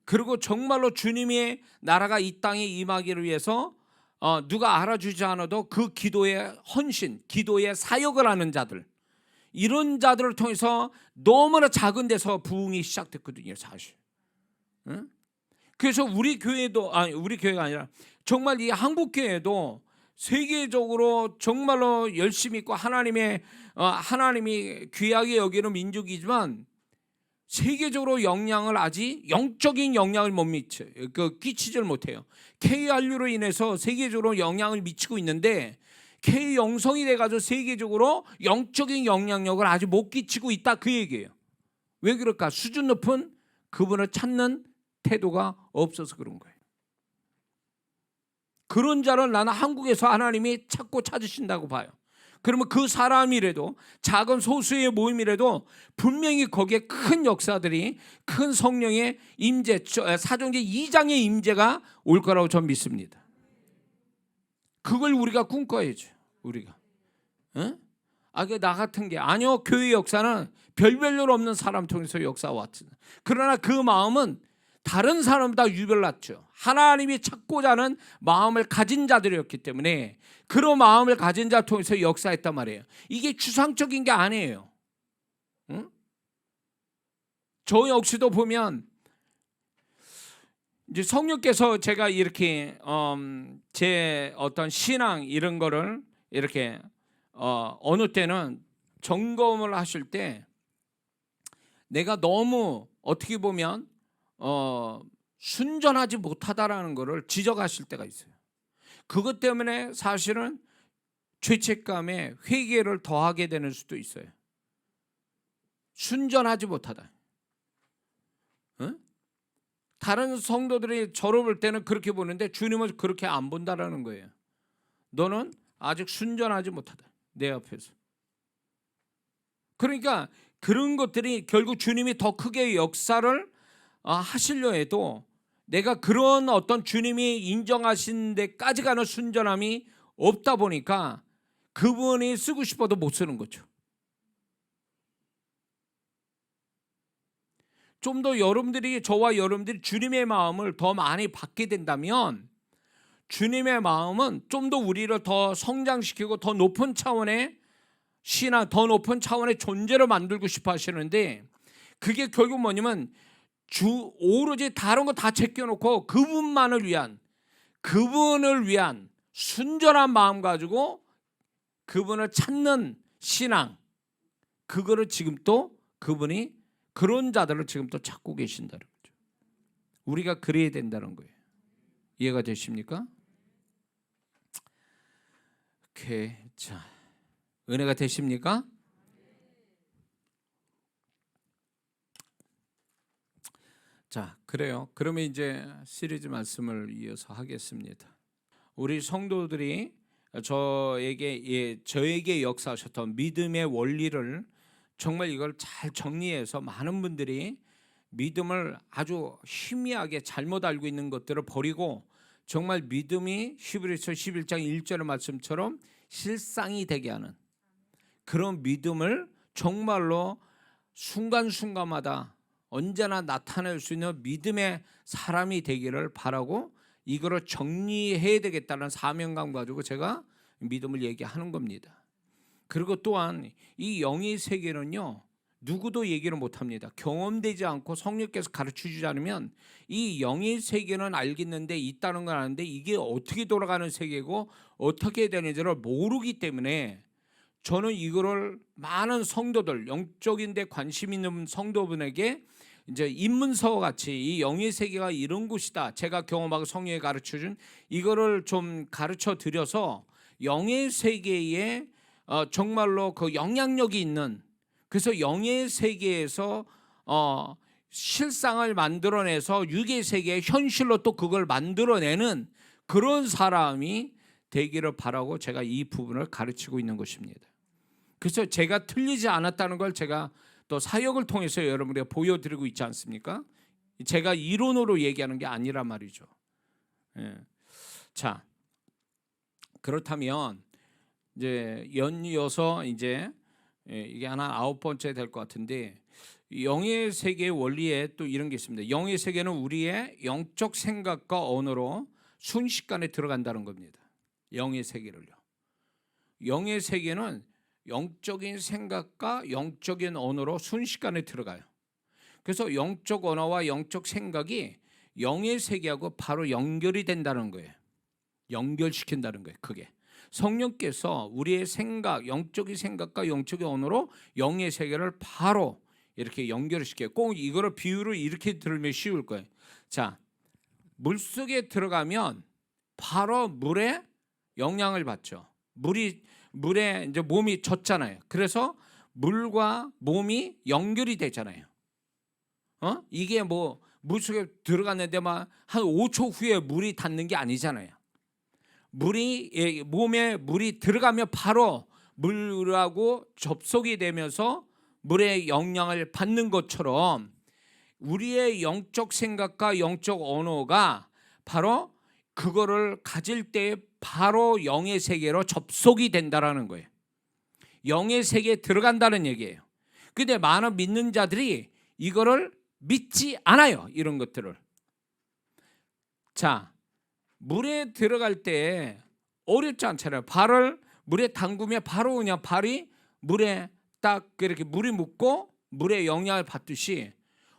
그리고 정말로 주님의 나라가 이 땅에 임하기를 위해서 누가 알아주지 않아도 그 기도의 헌신, 기도의 사역을 하는 자들, 이런 자들을 통해서 너무나 작은 데서 부흥이 시작됐거든요, 사실. 응? 그래서 우리 교회도, 우리 교회가 아니라 정말 이 한국 교회도 세계적으로 정말로 열심히 있고 하나님이 귀하게 여기는 민족이지만 세계적으로 영향을, 아직 영적인 영향을 못 미쳐요. 끼치질 못해요. KRU로 인해서 세계적으로 영향을 미치고 있는데 K 영성이 돼가지고 세계적으로 영적인 영향력을 아직 못 끼치고 있다, 그 얘기예요. 왜 그럴까? 수준 높은 그분을 찾는 태도가 없어서 그런 거예요. 그런 자를 나는 한국에서 하나님이 찾고 찾으신다고 봐요. 그러면 그 사람이라도, 작은 소수의 모임이라도 분명히 거기에 큰 역사들이, 큰 성령의 임재, 사도행전 2장의 임재가 올 거라고 저는 믿습니다. 그걸 우리가 꿈꿔야죠. 우리가. 응? 나 같은 게 아니요. 교회 역사는 별별 없는 사람 통해서 역사가 왔죠. 그러나 그 마음은 다른 사람보다 유별났죠. 하나님이 찾고자 하는 마음을 가진 자들이었기 때문에 그런 마음을 가진 자 통해서 역사했단 말이에요. 이게 추상적인 게 아니에요. 응? 저 역시도 보면 이제 성령께서 제가 이렇게 제 어떤 신앙 이런 거를 이렇게 어느 때는 점검을 하실 때 내가 너무 어떻게 보면 순전하지 못하다라는 것을 지적하실 때가 있어요. 그것 때문에 사실은 죄책감에 회개를 더하게 되는 수도 있어요. 순전하지 못하다. 응? 다른 성도들이 저를 볼 때는 그렇게 보는데 주님은 그렇게 안 본다라는 거예요. 너는 아직 순전하지 못하다, 내 앞에서. 그러니까 그런 것들이 결국 주님이 더 크게 역사를 하시려 해도 내가 그런 어떤 주님이 인정하신 데까지 가는 순전함이 없다 보니까 그분이 쓰고 싶어도 못 쓰는 거죠. 좀 더 저와 여러분들이 주님의 마음을 더 많이 받게 된다면 주님의 마음은 좀 더 우리를 더 성장시키고 더 높은 차원의 신앙, 더 높은 차원의 존재로 만들고 싶어 하시는데, 그게 결국 뭐냐면 오로지 다른 거 다 제껴놓고 그분을 위한 순전한 마음 가지고 그분을 찾는 신앙, 그거를 지금 또 그분이 그런 자들을 지금 또 찾고 계신다는 거죠. 우리가 그래야 된다는 거예요. 이해가 되십니까? 오케이. 자, 은혜가 되십니까? 자, 그래요. 그러면 이제 시리즈 말씀을 이어서 하겠습니다. 우리 성도들이 저에게 역사하셨던 믿음의 원리를 정말 이걸 잘 정리해서 많은 분들이 믿음을 아주 희미하게 잘못 알고 있는 것들을 버리고 정말 믿음이 히브리서 11장 1절의 말씀처럼 실상이 되게 하는 그런 믿음을 정말로 순간순간마다 언제나 나타낼 수 있는 믿음의 사람이 되기를 바라고 이거를 정리해야 되겠다는 사명감 가지고 제가 믿음을 얘기하는 겁니다. 그리고 또한 이 영의 세계는요, 누구도 얘기를 못합니다. 경험되지 않고 성령께서 가르쳐주지 않으면 이 영의 세계는 알겠는데 있다는 건 아는데 이게 어떻게 돌아가는 세계고 어떻게 되는지를 모르기 때문에 저는 이거를 많은 성도들, 영적인 데 관심 있는 성도분에게 이제 입문서 같이 이 영의 세계가 이런 곳이다, 제가 경험하고 성령이 가르쳐준 이거를 좀 가르쳐 드려서 영의 세계에 정말로 그 영향력이 있는, 그래서 영의 세계에서 실상을 만들어내서 육의 세계의 현실로 또 그걸 만들어내는 그런 사람이 되기를 바라고 제가 이 부분을 가르치고 있는 것입니다. 그래서 제가 틀리지 않았다는 걸 제가 또 사역을 통해서 여러분에게 보여드리고 있지 않습니까? 제가 이론으로 얘기하는 게 아니란 말이죠. 예. 자, 그렇다면 이제 연이어서 이제 이게 하나 9번째 될 것 같은데, 영의 세계의 원리에 또 이런 게 있습니다. 영의 세계는 우리의 영적 생각과 언어로 순식간에 들어간다는 겁니다. 영의 세계를요. 영의 세계는 영적인 생각과 영적인 언어로 순식간에 들어가요. 그래서 영적 언어와 영적 생각이 영의 세계하고 바로 연결이 된다는 거예요. 연결시킨다는 거예요. 그게 성령께서 우리의 생각, 영적인 생각과 영적인 언어로 영의 세계를 바로 이렇게 연결을 시켜요. 꼭 이거를 비유를 이렇게 들으면 쉬울 거예요. 자, 물속에 들어가면 바로 물에 영향을 받죠. 물에 이제 몸이 젖잖아요. 그래서 물과 몸이 연결이 되잖아요. 이게 뭐 물속에 들어갔는데 막 한 5초 후에 물이 닿는 게 아니잖아요. 몸에 물이 들어가면 바로 물하고 접속이 되면서 물의 영향을 받는 것처럼 우리의 영적 생각과 영적 언어가 바로 그거를 가질 때 바로 영의 세계로 접속이 된다라는 거예요. 영의 세계에 들어간다는 얘기예요. 근데 많은 믿는 자들이 이거를 믿지 않아요. 이런 것들을. 자, 물에 들어갈 때 어렵지 않잖아요. 발을 물에 담그면 바로 그냥 발이 물에 딱 이렇게 물이 묻고 물의 영향을 받듯이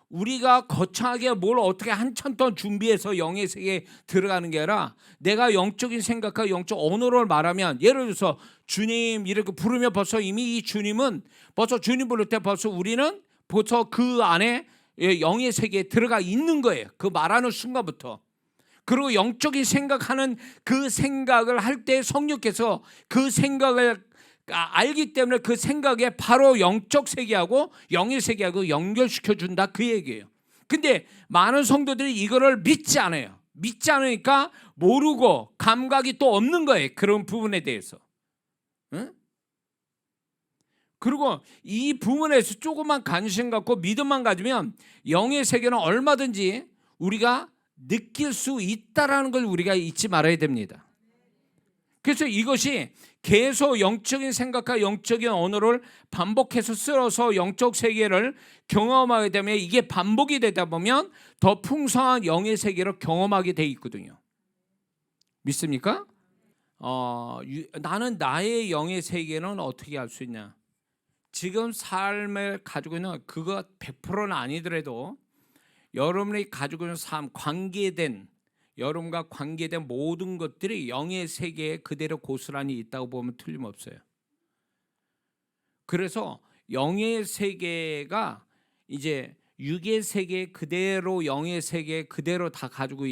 우리가 거창하게 뭘 어떻게 한참 동안 준비해서 영의 세계에 들어가는 게 아니라 내가 영적인 생각과 영적 언어를 말하면, 예를 들어서 주님 이렇게 부르면 벌써 이미 이 주님은 벌써 주님 부를 때 벌써 우리는 벌써 그 안에 영의 세계에 들어가 있는 거예요. 그 말하는 순간부터. 그리고 영적인 생각하는 그 생각을 할 때 성령께서 그 생각을 알기 때문에 그 생각에 바로 영적 세계하고 영의 세계하고 연결시켜 준다, 그 얘기예요. 근데 많은 성도들이 이거를 믿지 않아요. 믿지 않으니까 모르고 감각이 또 없는 거예요. 그런 부분에 대해서. 응? 그리고 이 부분에서 조금만 관심 갖고 믿음만 가지면 영의 세계는 얼마든지 우리가 느낄 수 있다라는 걸 우리가 잊지 말아야 됩니다. 그래서 이것이 계속 영적인 생각과 영적인 언어를 반복해서 쓸어서 영적 세계를 경험하게 되면, 이게 반복이 되다 보면 더 풍성한 영의 세계를 경험하게 돼 있거든요. 믿습니까? 나는 나의 영의 세계는 어떻게 알 수 있냐? 지금 삶을 가지고 있는 그거 100%는 아니더라도 여러분이 가지고 있는 삶, 여러분과 관계된 모든 것들이 영의 세계에 그대로 고스란히 있다고 보면 틀림없어요. 그래서 영의 세계가 이제 육의 세계 그대로 영의 세계 그대로 다 가지고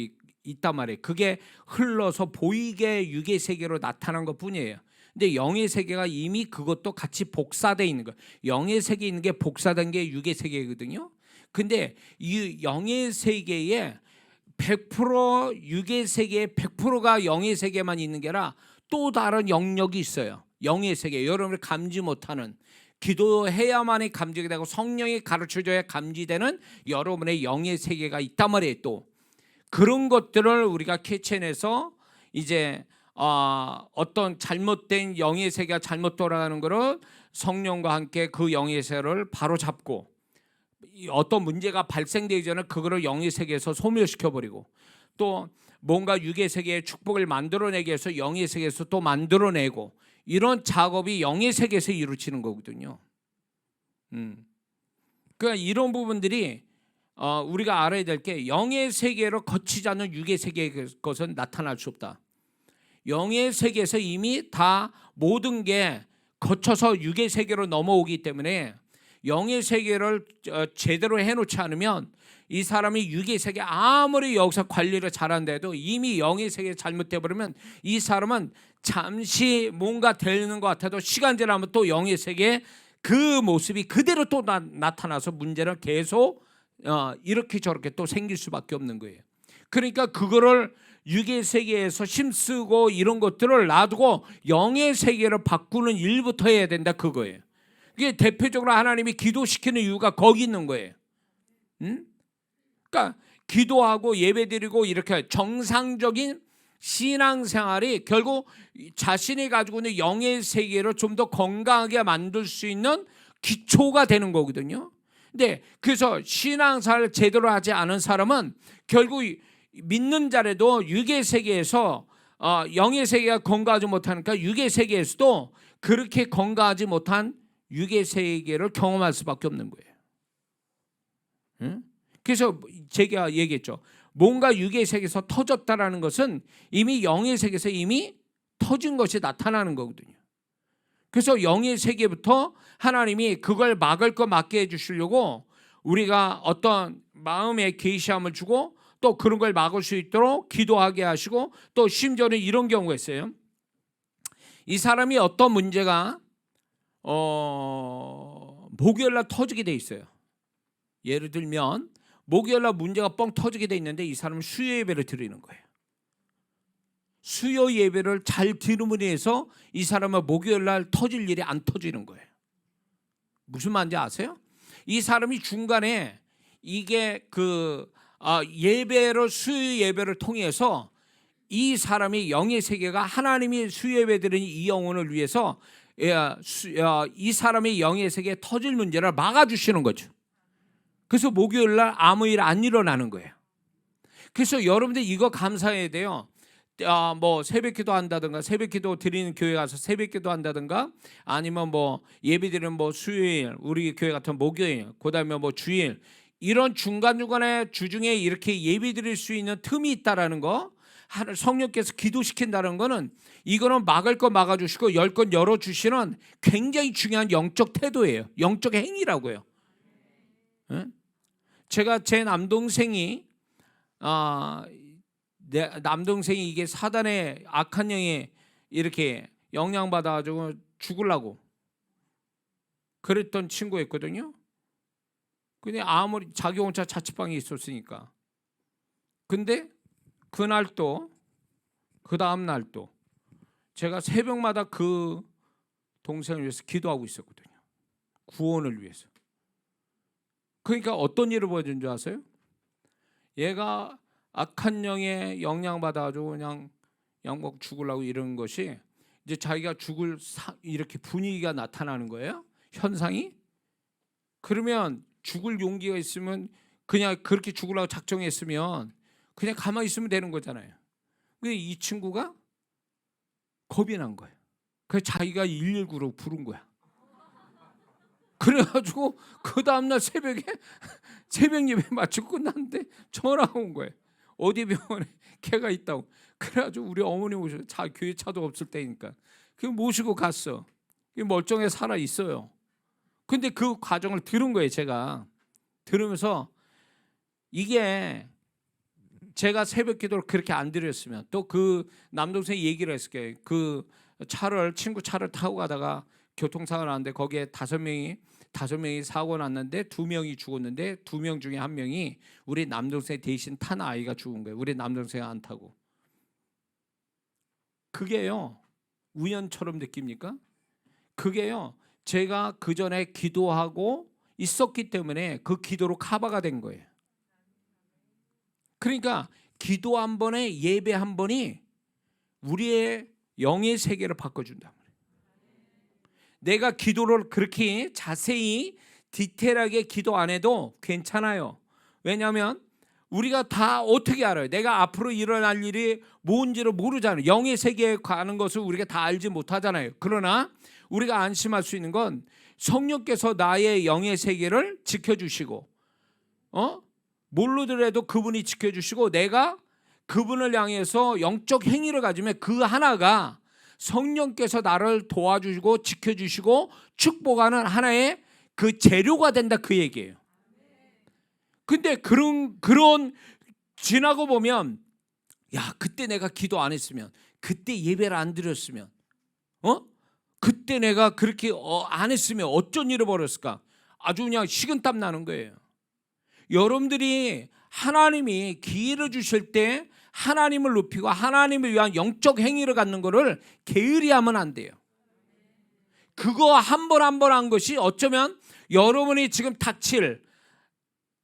있단 말이에요. 그게 흘러서 보이게 육의 세계로 나타난 것뿐이에요. 근데 영의 세계가 이미 그것도 같이 복사되어 있는 거예요. 영의 세계에 있는 게 복사된 게 육의 세계거든요. 근데 이 영의 세계에 100% 육의 세계에 100%가 영의 세계만 있는 게 아니라 또 다른 영역이 있어요. 영의 세계, 여러분이 감지 못하는, 기도해야만이 감지가 되고 성령이 가르쳐줘야 감지되는 여러분의 영의 세계가 있단 말이에요. 또 그런 것들을 우리가 캐치해내서 이제 어떤 잘못된 영의 세계가 잘못 돌아가는 것을 성령과 함께 그 영의 세계를 바로잡고, 어떤 문제가 발생되기 전에 그거를 영의 세계에서 소멸시켜버리고, 또 뭔가 육의 세계의 축복을 만들어내기 위해서 영의 세계에서 또 만들어내고, 이런 작업이 영의 세계에서 이루어지는 거거든요. 그러니까 이런 부분들이 우리가 알아야 될 게 영의 세계로 거치지 않는 육의 세계의 것은 나타날 수 없다. 영의 세계에서 이미 다 모든 게 거쳐서 육의 세계로 넘어오기 때문에 영의 세계를 제대로 해놓지 않으면 이 사람이 육의 세계 아무리 여기서 관리를 잘한데도 이미 영의 세계에 잘못돼버리면 이 사람은 잠시 뭔가 되는 것 같아도 시간 지나면 또 영의 세계에 그 모습이 그대로 또 나타나서 문제는 계속 이렇게 저렇게 또 생길 수밖에 없는 거예요. 그러니까 그거를 육의 세계에서 힘쓰고 이런 것들을 놔두고 영의 세계를 바꾸는 일부터 해야 된다 그거예요. 이게 대표적으로 하나님이 기도시키는 이유가 거기 있는 거예요. 그러니까 기도하고 예배드리고 이렇게 정상적인 신앙생활이 결국 자신이 가지고 있는 영의 세계를 좀 더 건강하게 만들 수 있는 기초가 되는 거거든요. 근데 그래서 신앙생활을 제대로 하지 않은 사람은 결국 믿는 자라도 육의 세계에서 영의 세계가 건강하지 못하니까 육의 세계에서도 그렇게 건강하지 못한 육의 세계를 경험할 수밖에 없는 거예요. 응? 그래서 제가 얘기했죠. 뭔가 육의 세계에서 터졌다라는 것은 이미 영의 세계에서 이미 터진 것이 나타나는 거거든요. 그래서 영의 세계부터 하나님이 그걸 막을 거 막게 해주시려고 우리가 어떤 마음의 계시함을 주고 또 그런 걸 막을 수 있도록 기도하게 하시고 또 심지어는 이런 경우가 있어요. 이 사람이 어떤 문제가 목요일날 터지게 돼 있어요. 예를 들면 목요일날 문제가 뻥 터지게 돼 있는데 이 사람은 수요 예배를 드리는 거예요. 수요 예배를 잘 들음으로 해서 이 사람은 목요일날 터질 일이 안 터지는 거예요. 무슨 말인지 아세요? 이 사람이 중간에 이게 예배를 수요 예배를 통해서 이 사람이 영의 세계가 하나님이 수요 예배 드리는 이 영혼을 위해서 이 사람의 영의 세계에 터질 문제를 막아주시는 거죠. 그래서 목요일날 아무 일 안 일어나는 거예요. 그래서 여러분들 이거 감사해야 돼요. 뭐 새벽기도 한다든가 새벽기도 드리는 교회 가서 새벽기도 한다든가 아니면 뭐 예배드리는 뭐 수요일 우리 교회 같은 목요일 그다음에 뭐 주일 이런 중간중간에 주중에 이렇게 예배드릴 수 있는 틈이 있다라는 거 성령께서 기도시킨다는 거는 이거는 막을 거 막아주시고 열 건 열어주시는 굉장히 중요한 영적 태도예요. 영적 행위라고요. 제가 제 남동생이 남동생이 이게 사단의 악한 영에 이렇게 영향받아가지고 죽으려고 그랬던 친구였거든요. 근데 아무리 자기 혼자 자취방에 있었으니까. 근데 그날도 그 다음 날도 제가 새벽마다 그 동생을 위해서 기도하고 있었거든요. 구원을 위해서. 그러니까 어떤 일을 보여준 줄 아세요? 얘가 악한 영에 영향받아가지고 그냥 양복 죽으려고 이러는 것이 이제 자기가 죽을 이렇게 분위기가 나타나는 거예요. 현상이. 그러면 죽을 용기가 있으면 그냥 그렇게 죽으려고 작정했으면 그냥 가만히 있으면 되는 거잖아요. 근데 이 친구가 겁이 난 거예요. 그래서 자기가 119로 부른 거야. 그래가지고 그 다음날 새벽에 새벽 예배 마치고 끝났는데 전화가 온 거예요. 어디 병원에 걔가 있다고. 그래가지고 우리 어머니 오셔서 교회 차도 없을 때니까 그 모시고 갔어. 멀쩡해 살아 있어요. 근데 그 과정을 들은 거예요. 제가 들으면서 이게 제가 새벽 기도를 그렇게 안 드렸으면 또 그 남동생이 얘기를 했을 거예요. 그 친구 차를 타고 가다가 교통사고가 났는데 거기에 다섯 명이 사고 났는데 2명이 죽었는데 2명 중에 1명이 우리 남동생 대신 탄 아이가 죽은 거예요. 우리 남동생 안 타고. 그게요. 우연처럼 느낍니까? 그게요. 제가 그 전에 기도하고 있었기 때문에 그 기도로 커버가 된 거예요. 그러니까 기도 한 번에 예배 한 번이 우리의 영의 세계를 바꿔준다. 내가 기도를 그렇게 자세히 디테일하게 기도 안 해도 괜찮아요. 왜냐하면 우리가 다 어떻게 알아요? 내가 앞으로 일어날 일이 뭔지를 모르잖아요. 영의 세계에 가는 것을 우리가 다 알지 못하잖아요. 그러나 우리가 안심할 수 있는 건 성령께서 나의 영의 세계를 지켜주시고 모르더라도 그분이 지켜주시고 내가 그분을 향해서 영적 행위를 가지면 그 하나가 성령께서 나를 도와주시고 지켜주시고 축복하는 하나의 그 재료가 된다, 그 얘기예요. 근데 그런 지나고 보면, 야, 그때 내가 기도 안 했으면, 그때 예배를 안 드렸으면, 그때 내가 그렇게 안 했으면 어쩐 일이 벌었을까? 아주 그냥 식은땀 나는 거예요. 여러분들이 하나님이 기회를 주실 때 하나님을 높이고 하나님을 위한 영적 행위를 갖는 거를 게으리하면 안 돼요. 그거 한 번 한 것이 어쩌면 여러분이 지금 닥칠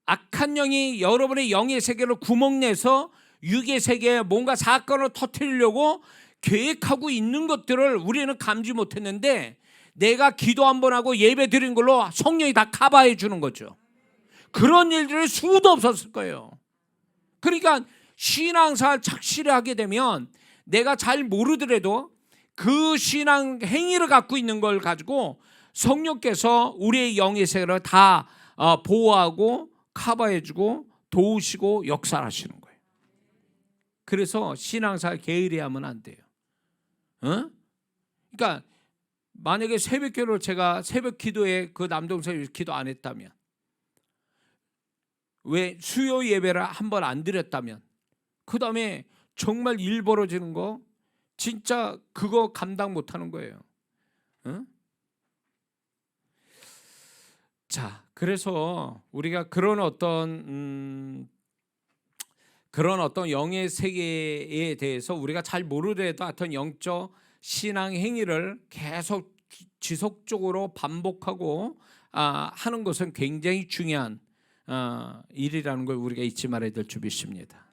악한 영이 여러분의 영의 세계를 구멍내서 육의 세계에 뭔가 사건을 터뜨리려고 계획하고 있는 것들을 우리는 감지 못했는데, 내가 기도 한 번 하고 예배 드린 걸로 성령이 다 커버해 주는 거죠. 그런 일들이 수도 없었을 거예요. 그러니까 신앙생활 착실히 하게 되면 내가 잘 모르더라도 그 신앙 행위를 갖고 있는 걸 가지고 성령께서 우리의 영의 세계를 다 보호하고 커버해주고 도우시고 역사하시는 거예요. 그래서 신앙생활 게으리하면 안 돼요. 그러니까 만약에 새벽기도를 제가 새벽 기도에 그 남동생이 기도 안 했다면, 왜 수요 예배를 한 번 안 드렸다면, 그 다음에 정말 일 벌어지는 거 진짜 그거 감당 못하는 거예요. 자, 그래서 우리가 그런 어떤 영의 세계에 대해서 우리가 잘 모르더라도 하여튼 영적 신앙 행위를 계속 지속적으로 반복하고 하는 것은 굉장히 중요한 일이라는 걸 우리가 잊지 말아야 될 줄 믿습니다.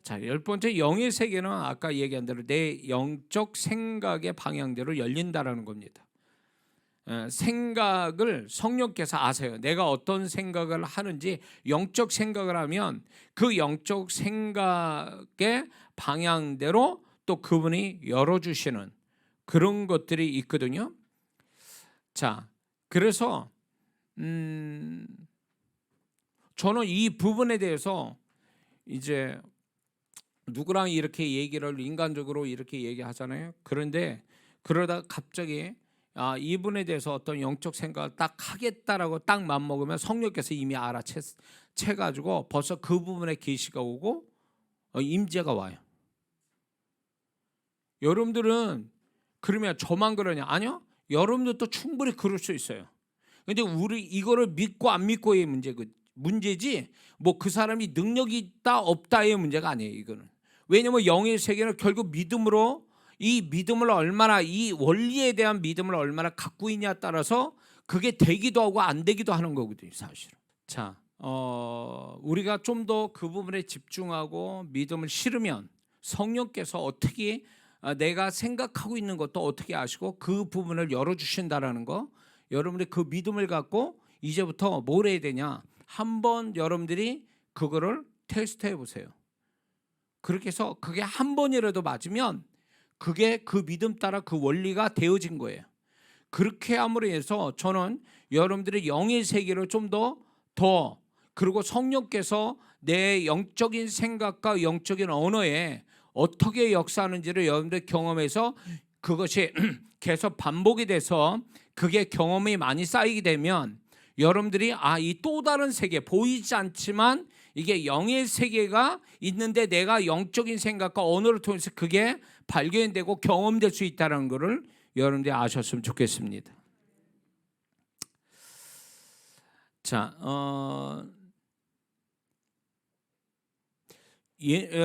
자, 10번째, 영의 세계는 아까 얘기한 대로 내 영적 생각의 방향대로 열린다라는 겁니다. 생각을 성령께서 아세요. 내가 어떤 생각을 하는지 영적 생각을 하면 그 영적 생각의 방향대로 또 그분이 열어주시는 그런 것들이 있거든요. 자, 그래서 저는 이 부분에 대해서 이제 누구랑 이렇게 얘기를 인간적으로 이렇게 얘기하잖아요. 그런데 그러다 갑자기 이분에 대해서 어떤 영적 생각을 딱 하겠다라고 딱 맘먹으면 성령께서 이미 알아채가지고 벌써 그 부분에 계시가 오고 임재가 와요. 여러분들은 그러면 저만 그러냐? 아니요. 여러분들도 충분히 그럴 수 있어요. 근데 우리 이거를 믿고 안 믿고의 문제지 뭐 그 사람이 능력이 있다 없다의 문제가 아니에요. 이거는. 왜냐하면 영의 세계는 결국 믿음으로, 이 믿음을 얼마나, 이 원리에 대한 믿음을 얼마나 갖고 있냐에 따라서 그게 되기도 하고 안 되기도 하는 거거든요, 사실은. 자, 우리가 좀 더 그 부분에 집중하고 믿음을 실으면 성령께서 어떻게 내가 생각하고 있는 것도 어떻게 아시고 그 부분을 열어주신다라는 거, 여러분들이 그 믿음을 갖고 이제부터 뭘 해야 되냐, 한번 여러분들이 그거를 테스트해 보세요. 그렇게 해서 그게 한 번이라도 맞으면 그게 그 믿음 따라 그 원리가 되어진 거예요. 그렇게 함으로 해서 저는 여러분들의 영의 세계를 좀 더 그리고 성령께서 내 영적인 생각과 영적인 언어에 어떻게 역사하는지를 여러분들 경험해서 그것이 계속 반복이 돼서 그게 경험이 많이 쌓이게 되면 여러분들이 이 또 다른 세계, 보이지 않지만 이게 영의 세계가 있는데 내가 영적인 생각과 언어를 통해서 그게 발견되고 경험될 수 있다는 것을 여러분들이 아셨으면 좋겠습니다. 자,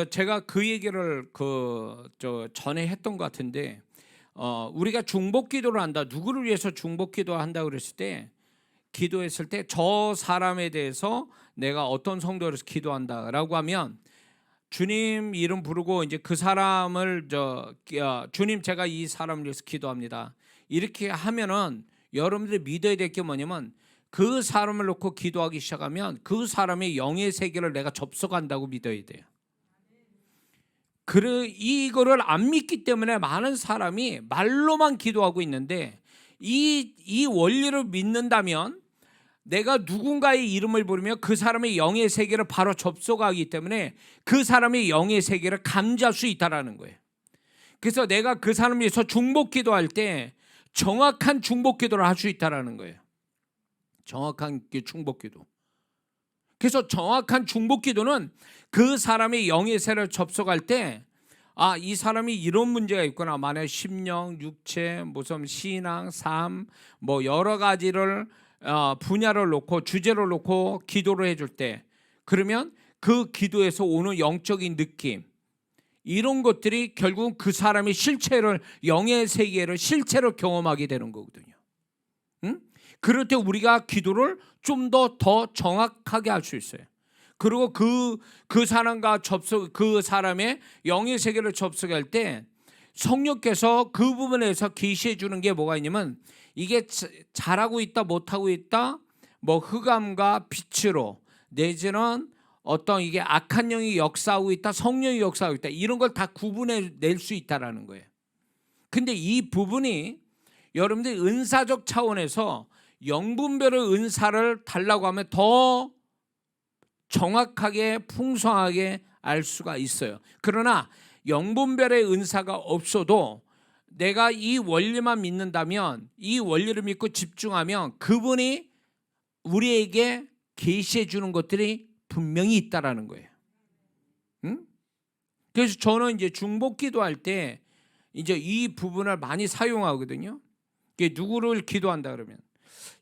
제가 그 얘기를 전에 했던 것 같은데, 우리가 중복 기도를 한다. 누구를 위해서 중복 기도한다 그랬을 때, 기도했을 때 저 사람에 대해서 내가 어떤 성도로서 기도한다라고 하면 주님 이름 부르고 이제 그 사람을 주님 제가 이 사람을 위해서 기도합니다. 이렇게 하면은 여러분들이 믿어야 될 게 뭐냐면 그 사람을 놓고 기도하기 시작하면 그 사람의 영의 세계를 내가 접속한다고 믿어야 돼요. 이거를 안 믿기 때문에 많은 사람이 말로만 기도하고 있는데 이 원리를 믿는다면 내가 누군가의 이름을 부르면 그 사람의 영의 세계를 바로 접속하기 때문에 그 사람의 영의 세계를 감지할 수 있다라는 거예요. 그래서 내가 그 사람을 위해서 중보기도할 때 정확한 중보기도를 할 수 있다라는 거예요. 정확한 중보기도. 그래서 정확한 중보기도는 그 사람의 영의 세계를 접속할 때 이 사람이 이런 문제가 있구나. 만약 심령, 육체, 무슨 신앙, 삶, 뭐 여러 가지를 분야를 놓고 주제를 놓고 기도를 해줄 때, 그러면 그 기도에서 오는 영적인 느낌, 이런 것들이 결국 그 사람의 실체를, 영의 세계를 실체로 경험하게 되는 거거든요. 응? 그럴 때 우리가 기도를 좀 더 정확하게 할 수 있어요. 그리고 그 사람과 그 사람의 영의 세계를 접속할 때 성령께서 그 부분에서 계시해 주는 게 뭐가 있냐면, 이게 잘하고 있다 못하고 있다, 뭐 흑암과 빛으로, 내지는 어떤 이게 악한 영이 역사하고 있다, 성령이 역사하고 있다, 이런 걸 다 구분해 낼 수 있다라는 거예요. 근데 이 부분이 여러분들이 은사적 차원에서 영분별의 은사를 달라고 하면 더 정확하게 풍성하게 알 수가 있어요. 그러나 영분별의 은사가 없어도 내가 이 원리만 믿는다면, 이 원리를 믿고 집중하면 그분이 우리에게 계시해 주는 것들이 분명히 있다라는 거예요. 응? 그래서 저는 이제 중보기도할 때 이제 이 부분을 많이 사용하거든요. 누구를 기도한다 그러면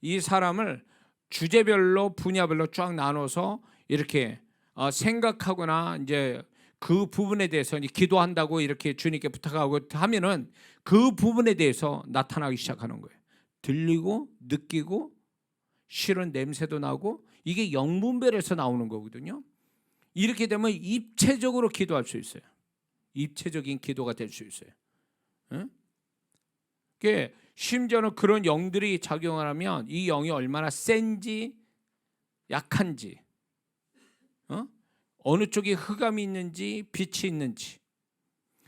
이 사람을 주제별로, 분야별로 쫙 나눠서 이렇게 생각하거나 이제 그 부분에 대해서 기도한다고 이렇게 주님께 부탁하고 하면은 그 부분에 대해서 나타나기 시작하는 거예요. 들리고 느끼고 싫은 냄새도 나고, 이게 영분별에서 나오는 거거든요. 이렇게 되면 입체적으로 기도할 수 있어요. 입체적인 기도가 될 수 있어요. 응? 심지어는 그런 영들이 작용을 하면 이 영이 얼마나 센지 약한지, 어느 쪽에 흑암이 있는지 빛이 있는지,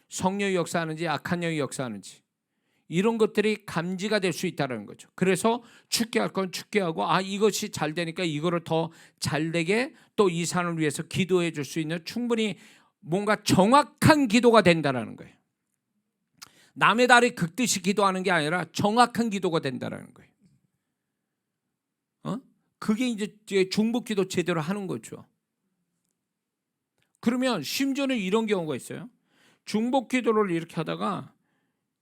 성령이 역사하는지 악한 영이 역사하는지, 이런 것들이 감지가 될 수 있다는 거죠. 그래서 죽게 할 건 죽게 하고, 이것이 잘 되니까 이거를 더 잘 되게 또 이 사람을 위해서 기도해 줄 수 있는, 충분히 뭔가 정확한 기도가 된다는 거예요. 남의 다리 긁듯이 기도하는 게 아니라 정확한 기도가 된다는 거예요. 그게 이제 중보기도 제대로 하는 거죠. 그러면 심지어는 이런 경우가 있어요. 중보기도를 이렇게 하다가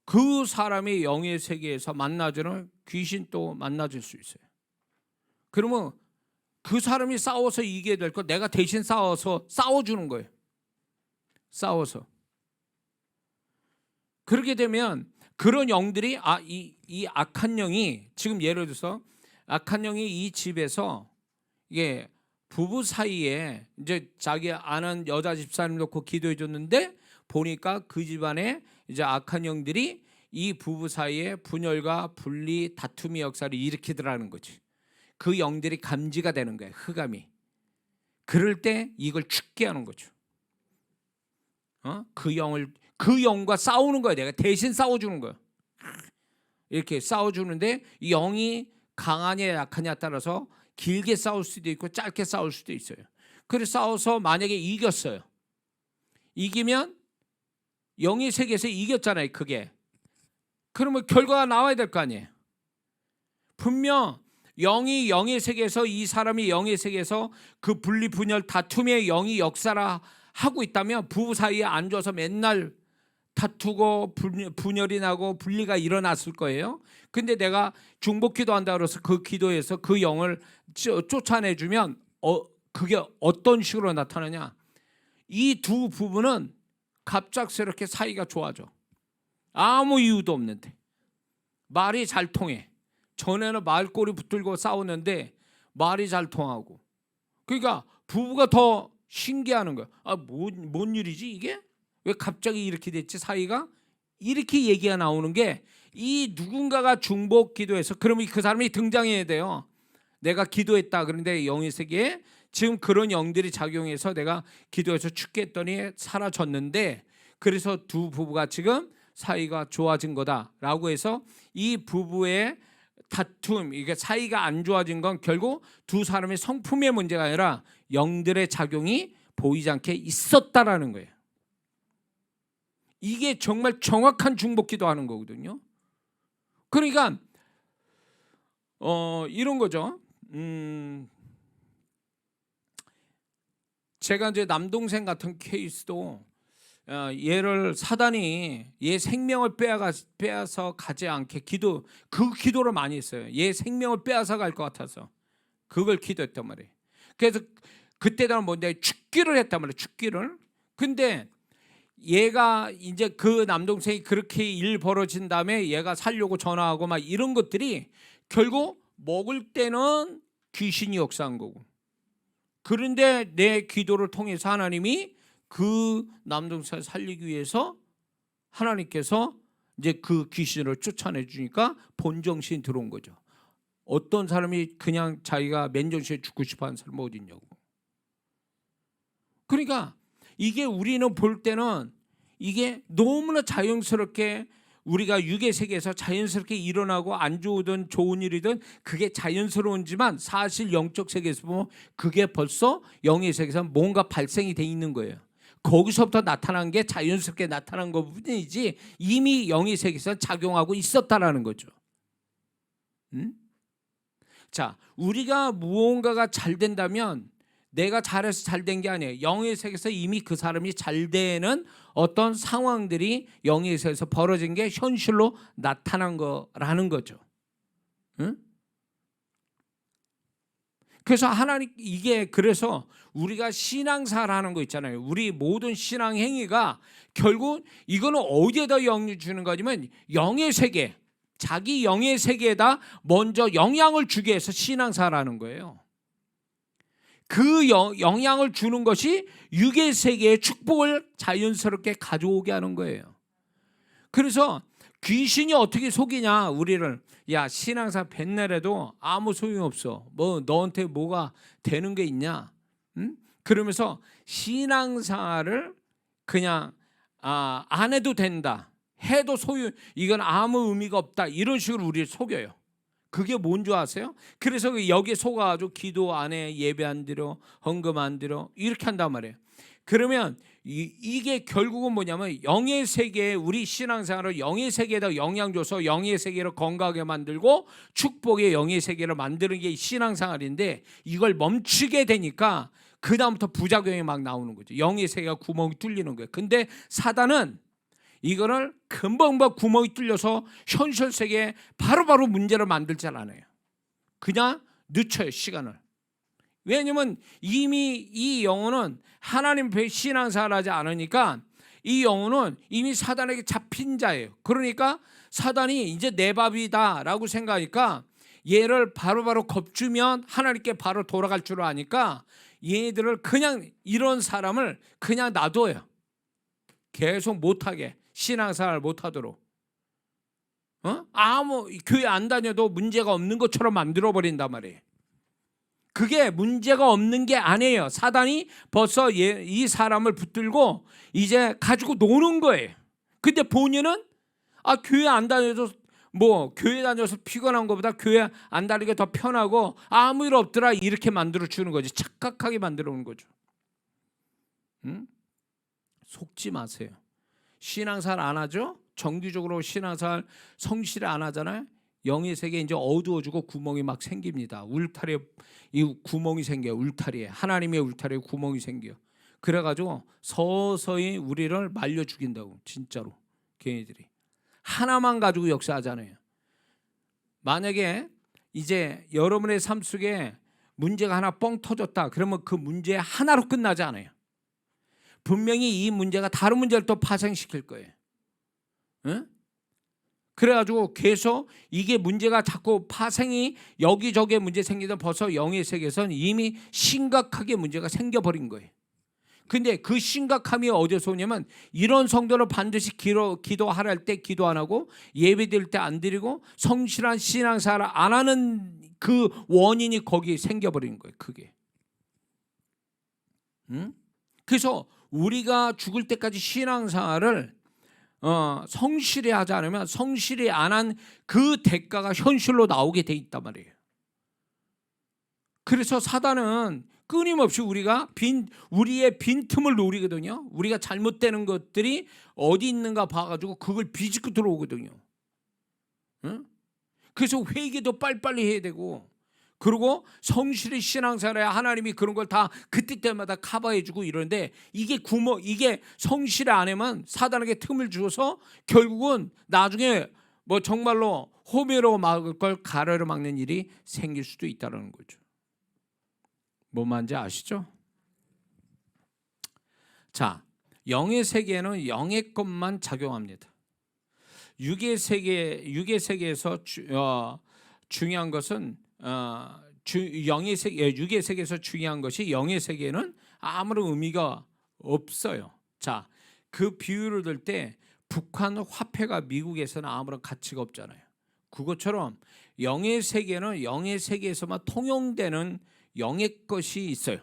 그 사람의 영의 세계에서 만나주는 귀신 또 만나줄 수 있어요. 그러면 그 사람이 싸워서 이기게 될 거 내가 대신 싸워주는 거예요. 싸워서. 그렇게 되면 그런 영들이 이 악한 영이, 지금 예를 들어서 악한 영이 이 집에서 이게 부부 사이에 이제 자기 아는 여자 집사님 놓고 기도해 줬는데 보니까 그 집안에 이제 악한 영들이 이 부부 사이에 분열과 분리, 다툼의 역사를 일으키더라는 거지. 그 영들이 감지가 되는 거예요. 흑암이. 그럴 때 이걸 죽게 하는 거죠. 그 영과 싸우는 거야. 내가 대신 싸워주는 거야. 이렇게 싸워주는데 이 영이 강하냐 약하냐에 따라서 길게 싸울 수도 있고 짧게 싸울 수도 있어요. 그래서 싸워서 만약에 이겼어요. 이기면 영의 세계에서 이겼잖아요. 그게. 그러면 결과가 나와야 될 거 아니에요. 분명 영이 영의 세계에서, 이 사람이 영의 세계에서 그 분리 분열 다툼의 영이 역사를 하고 있다면 부부 사이에 앉아서 맨날 다투고 분열이 나고 분리가 일어났을 거예요. 근데 내가 중보기도 한다 그래서 그 기도에서 그 영을 쫓아내주면 그게 어떤 식으로 나타나냐, 이 두 부부는 갑작스럽게 사이가 좋아져. 아무 이유도 없는데 말이 잘 통해. 전에는 말꼬리 붙들고 싸웠는데 말이 잘 통하고, 그러니까 부부가 더 신기하는 거야. 뭔 일이지 이게? 왜 갑자기 이렇게 됐지 사이가? 이렇게 얘기가 나오는 게, 이 누군가가 중보 기도해서, 그러면 그 사람이 등장해야 돼요. 내가 기도했다. 그런데 영의 세계에 지금 그런 영들이 작용해서 내가 기도해서 죽게 했더니 사라졌는데, 그래서 두 부부가 지금 사이가 좋아진 거다라고 해서 이 부부의 다툼, 이게 사이가 안 좋아진 건 결국 두 사람의 성품의 문제가 아니라 영들의 작용이 보이지 않게 있었다라는 거예요. 이게 정말 정확한 중보기도 하는 거거든요. 그러니까 이런 거죠. 제가 이제 남동생 같은 케이스도 얘를 사단이 얘 생명을 빼앗아 가지 않게 그 기도를 많이 했어요. 얘 생명을 빼앗아 갈 것 같아서 그걸 기도했단 말이에요. 그래서 그때는 뭔데 죽기를 했단 말이에요. 죽기를. 근데 얘가 이제 그 남동생이 그렇게 일 벌어진 다음에 얘가 살려고 전화하고 막 이런 것들이 결국 먹을 때는 귀신이 역사한 거고, 그런데 내 기도를 통해서 하나님이 그 남동생을 살리기 위해서 하나님께서 이제 그 귀신을 쫓아내 주니까 본정신이 들어온 거죠. 어떤 사람이 그냥 자기가 맨정신에 죽고 싶어 하는 사람은 어디 있냐고. 그러니까 이게 우리는 볼 때는 이게 너무나 자연스럽게 우리가 육의 세계에서 자연스럽게 일어나고 안 좋든 좋은 일이든 그게 자연스러운지만 사실 영적 세계에서 보면 그게 벌써 영의 세계에서 뭔가 발생이 돼 있는 거예요. 거기서부터 나타난 게 자연스럽게 나타난 것뿐이지 이미 영의 세계에서 작용하고 있었다라는 거죠. 자, 우리가 무언가가 잘 된다면 내가 잘해서 잘 된 게 아니에요. 영의 세계에서 이미 그 사람이 잘 되는 어떤 상황들이 영의 세계에서 벌어진 게 현실로 나타난 거라는 거죠. 응? 그래서 하나님 이게 그래서 우리가 신앙생활 하는 거 있잖아요. 우리 모든 신앙 행위가 결국 이거는 어디에다 영향을 주는 거냐면 영의 세계, 자기 영의 세계에다 먼저 영향을 주게 해서 신앙생활 하는 거예요. 그 영향을 주는 것이 육의 세계의 축복을 자연스럽게 가져오게 하는 거예요. 그래서 귀신이 어떻게 속이냐 우리를. 야, 신앙사 백날해도 아무 소용이 없어. 뭐 너한테 뭐가 되는 게 있냐? 그러면서 신앙사를 그냥 안 해도 된다. 해도 이건 아무 의미가 없다. 이런 식으로 우리를 속여요. 그게 뭔 줄 아세요? 그래서 여기에 속아가지고 기도 안 해, 예배 안 드려, 헌금 안 드려 이렇게 한단 말이에요. 그러면 이게 결국은 뭐냐면 영의 세계에 우리 신앙생활을 영의 세계에다 영향 줘서 영의 세계를 건강하게 만들고 축복의 영의 세계를 만드는 게 신앙생활인데 이걸 멈추게 되니까 그 다음부터 부작용이 막 나오는 거죠. 영의 세계가 구멍이 뚫리는 거예요. 근데 사단은 이거를 금방 구멍이 뚫려서 현실 세계에 바로바로 문제를 만들지 않아요. 그냥 늦춰요, 시간을. 왜냐하면 이미 이 영혼은 하나님 앞에 신앙생활하지 않으니까 이 영혼은 이미 사단에게 잡힌 자예요. 그러니까 사단이 이제 내 밥이다라고 생각하니까 얘를 바로바로 겁주면 하나님께 바로 돌아갈 줄 아니까 얘들을 그냥 이런 사람을 그냥 놔둬요. 계속 못하게, 신앙생활 못하도록. 아무 교회 안 다녀도 문제가 없는 것처럼 만들어버린단 말이에요. 그게 문제가 없는 게 아니에요. 사단이 벌써 이 사람을 붙들고 이제 가지고 노는 거예요. 근데 본인은 교회 안 다녀도 교회 다녀서 피곤한 것보다 교회 안 다니는 게 더 편하고 아무 일 없더라 이렇게 만들어 주는 거지. 착각하게 만들어 오는 거죠. 속지 마세요. 신앙생활 안 하죠? 정기적으로 신앙생활 성실히 안 하잖아요. 영의 세계 이제 어두워지고 구멍이 막 생깁니다. 울타리에 이 구멍이 생겨요. 울타리에 하나님의 울타리에 구멍이 생겨요. 그래가지고 서서히 우리를 말려 죽인다고. 진짜로 걔네들이 하나만 가지고 역사하잖아요. 만약에 이제 여러분의 삶 속에 문제가 하나 뻥 터졌다. 그러면 그 문제 하나로 끝나지 않아요. 분명히 이 문제가 다른 문제를 또 파생시킬 거예요. 응? 그래가지고 계속 이게 문제가 자꾸 파생이 여기저기에 문제 생기던 벌써 영의 세계에서는 이미 심각하게 문제가 생겨버린 거예요. 근데 그 심각함이 어디서 오냐면 이런 성도를 반드시 기도하라 할 때 기도 안 하고 예배 드릴 때 안 드리고 성실한 신앙생활 안 하는 그 원인이 거기 생겨버린 거예요. 그게. 그래서 우리가 죽을 때까지 신앙생활을 성실히 하지 않으면 성실히 안 한 그 대가가 현실로 나오게 돼 있단 말이에요. 그래서 사단은 끊임없이 우리의 빈틈을 노리거든요. 우리가 잘못되는 것들이 어디 있는가 봐가지고 그걸 비집고 들어오거든요. 응? 그래서 회개도 빨리빨리 해야 되고, 그리고 성실히 신앙생활에 하나님이 그런 걸 다 그때 때마다 커버해주고 이러는데, 이게 성실히 안 하면 사단에게 틈을 주어서 결국은 나중에 뭐 정말로 호미로 막을 걸 가래로 막는 일이 생길 수도 있다는 거죠. 뭔 말인지 아시죠? 자, 영의 세계에는 영의 것만 작용합니다. 육의 세계에서 중요한 것은 육의 세계에서 중요한 것이 영의 세계에는 아무런 의미가 없어요. 자, 그 비유를 들 때 북한 화폐가 미국에서는 아무런 가치가 없잖아요. 그것처럼 영의 세계는 영의 세계에서만 통용되는 영의 것이 있어요.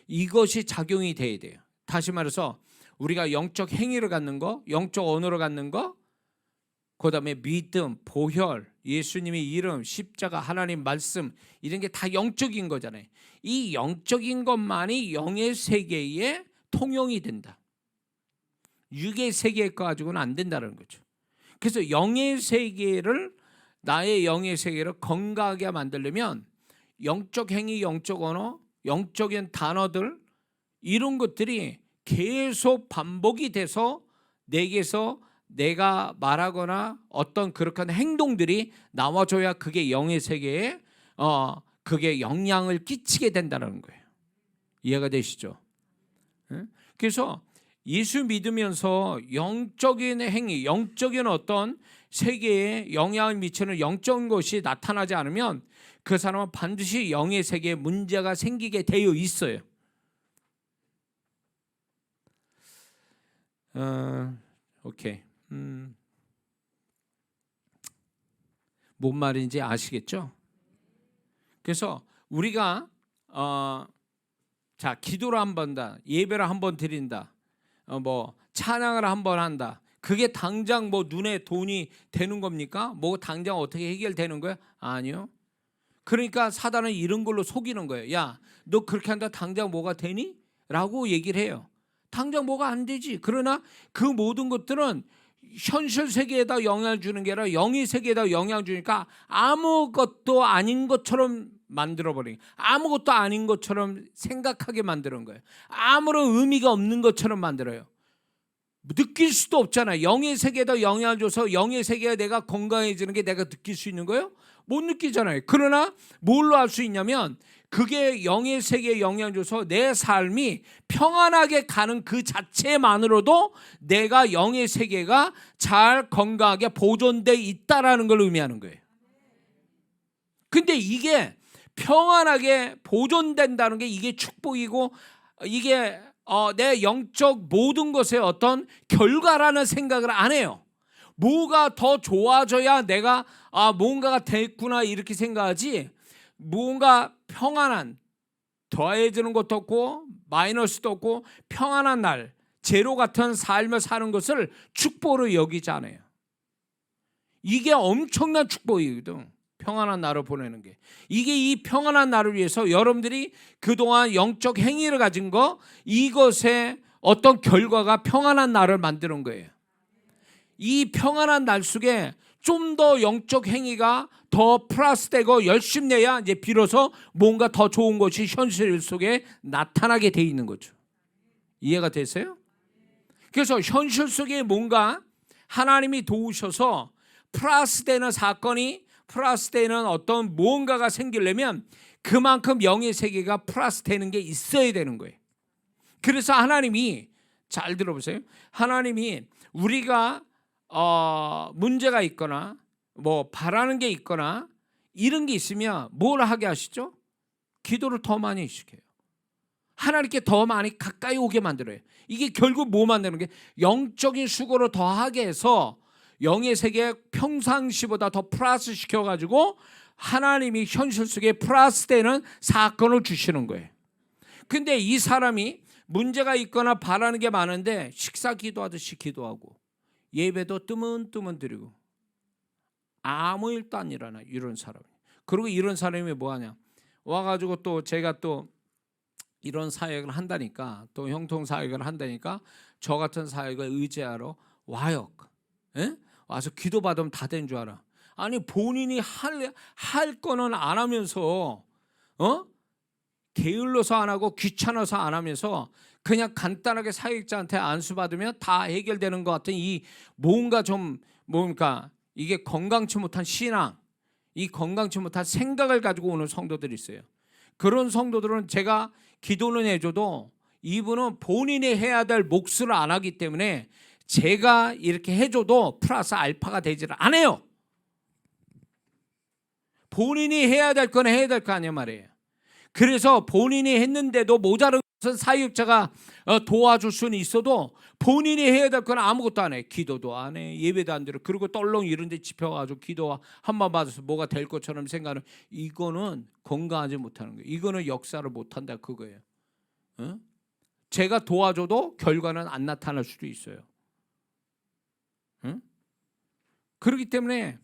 이것이 작용이 돼야 돼요. 다시 말해서 우리가 영적 행위를 갖는 거, 영적 언어를 갖는 거, 그 다음에 믿음, 보혈, 예수님의 이름, 십자가, 하나님 말씀, 이런 게 다 영적인 거잖아요. 이 영적인 것만이 영의 세계에 통용이 된다. 육의 세계 가지고는 안 된다는 거죠. 그래서 나의 영의 세계를 건강하게 만들려면 영적 행위, 영적 언어, 영적인 단어들, 이런 것들이 계속 반복이 돼서 내게서 내가 말하거나 어떤 그렇게 행동들이 나와줘야 그게 영의 세계에 그게 영향을 끼치게 된다는 거예요. 이해가 되시죠? 그래서 예수 믿으면서 영적인 행위, 영적인 어떤 세계에 영향을 미치는 영적인 것이 나타나지 않으면 그 사람은 반드시 영의 세계에 문제가 생기게 되어 있어요. 오케이. 뭔 말인지 아시겠죠? 그래서 우리가 기도를 한 번 한다, 예배를 한 번 드린다, 뭐 찬양을 한 번 한다. 그게 당장 뭐 눈에 돈이 되는 겁니까? 뭐 당장 어떻게 해결되는 거야? 아니요. 그러니까 사단은 이런 걸로 속이는 거예요. 야, 너 그렇게 한다 당장 뭐가 되니? 라고 얘기를 해요. 당장 뭐가 안 되지. 그러나 그 모든 것들은 현실 세계에다 영향을 주는 게 아니라 영의 세계에다 영향을 주니까 아무것도 아닌 것처럼 만들어버리는, 아무것도 아닌 것처럼 생각하게 만드는 거예요. 아무런 의미가 없는 것처럼 만들어요. 느낄 수도 없잖아요. 영의 세계에다 영향을 줘서 영의 세계가 내가 건강해지는 게 내가 느낄 수 있는 거예요? 못 느끼잖아요. 그러나 뭘로 할 수 있냐면 그게 영의 세계에 영향을 줘서 내 삶이 평안하게 가는 그 자체만으로도 내가 영의 세계가 잘 건강하게 보존돼 있다라는 걸 의미하는 거예요. 근데 이게 평안하게 보존된다는 게 이게 축복이고 이게 내 영적 모든 것의 어떤 결과라는 생각을 안 해요. 뭐가 더 좋아져야 내가 뭔가가 됐구나 이렇게 생각하지, 뭔가 평안한, 더해지는 것도 없고 마이너스도 없고 평안한 날, 제로 같은 삶을 사는 것을 축복으로 여기지 않아요. 이게 엄청난 축복이거든. 평안한 날을 보내는 게. 이게 이 평안한 날을 위해서 여러분들이 그동안 영적 행위를 가진 거, 이것의 어떤 결과가 평안한 날을 만드는 거예요. 이 평안한 날 속에 좀 더 영적 행위가 더 플러스되고 열심히 내야 이제 비로소 뭔가 더 좋은 것이 현실 속에 나타나게 돼 있는 거죠. 이해가 되세요? 그래서 현실 속에 뭔가 하나님이 도우셔서 플러스되는 사건이, 플러스되는 어떤 무언가가 생기려면 그만큼 영의 세계가 플러스되는 게 있어야 되는 거예요. 그래서 하나님이, 잘 들어보세요, 하나님이 우리가 문제가 있거나 뭐 바라는 게 있거나 이런 게 있으면 뭘 하게 하시죠? 기도를 더 많이 시켜요. 하나님께 더 많이 가까이 오게 만들어요. 이게 결국 뭐 만드는 게 영적인 수고를 더 하게 해서 영의 세계에 평상시보다 더 플러스 시켜가지고 하나님이 현실 속에 플러스되는 사건을 주시는 거예요. 근데 이 사람이 문제가 있거나 바라는 게 많은데 식사 기도하듯이 기도하고 예배도 뜨문뜨문 드리고 아무 일도 안 일어나. 이런 사람이. 그리고 이런 사람이 뭐하냐, 와가지고 또 제가 또 이런 사역을 한다니까, 또 형통 사역을 한다니까 저 같은 사역을 의지하러 와요. 에? 와서 기도 받으면 다 된 줄 알아. 아니 본인이 할 거는 안 하면서 게을러서 안 하고 귀찮아서 안 하면서 그냥 간단하게 사역자한테 안수 받으면 다 해결되는 것 같은 이 뭔가 좀 뭡니까 이게 건강치 못한 신앙, 이 건강치 못한 생각을 가지고 오는 성도들이 있어요. 그런 성도들은 제가 기도는 해줘도 이분은 본인이 해야 될 몫을 안 하기 때문에 제가 이렇게 해줘도 플러스 알파가 되지를 않아요. 본인이 해야 될 건 해야 될 거 아니야 말이에요. 그래서 본인이 했는데도 모자른 것은 사역자가 도와줄 수는 있어도 본인이 해야 될 건 아무것도 안 해. 기도도 안 해. 예배도 안 드려. 그리고 떨렁 이런 데 집혀가지고 기도 한번 받아서 뭐가 될 것처럼 생각하는, 이거는 건강하지 못하는 거예요. 이거는 역사를 못한다 그거예요. 제가 도와줘도 결과는 안 나타날 수도 있어요. 그렇기 때문에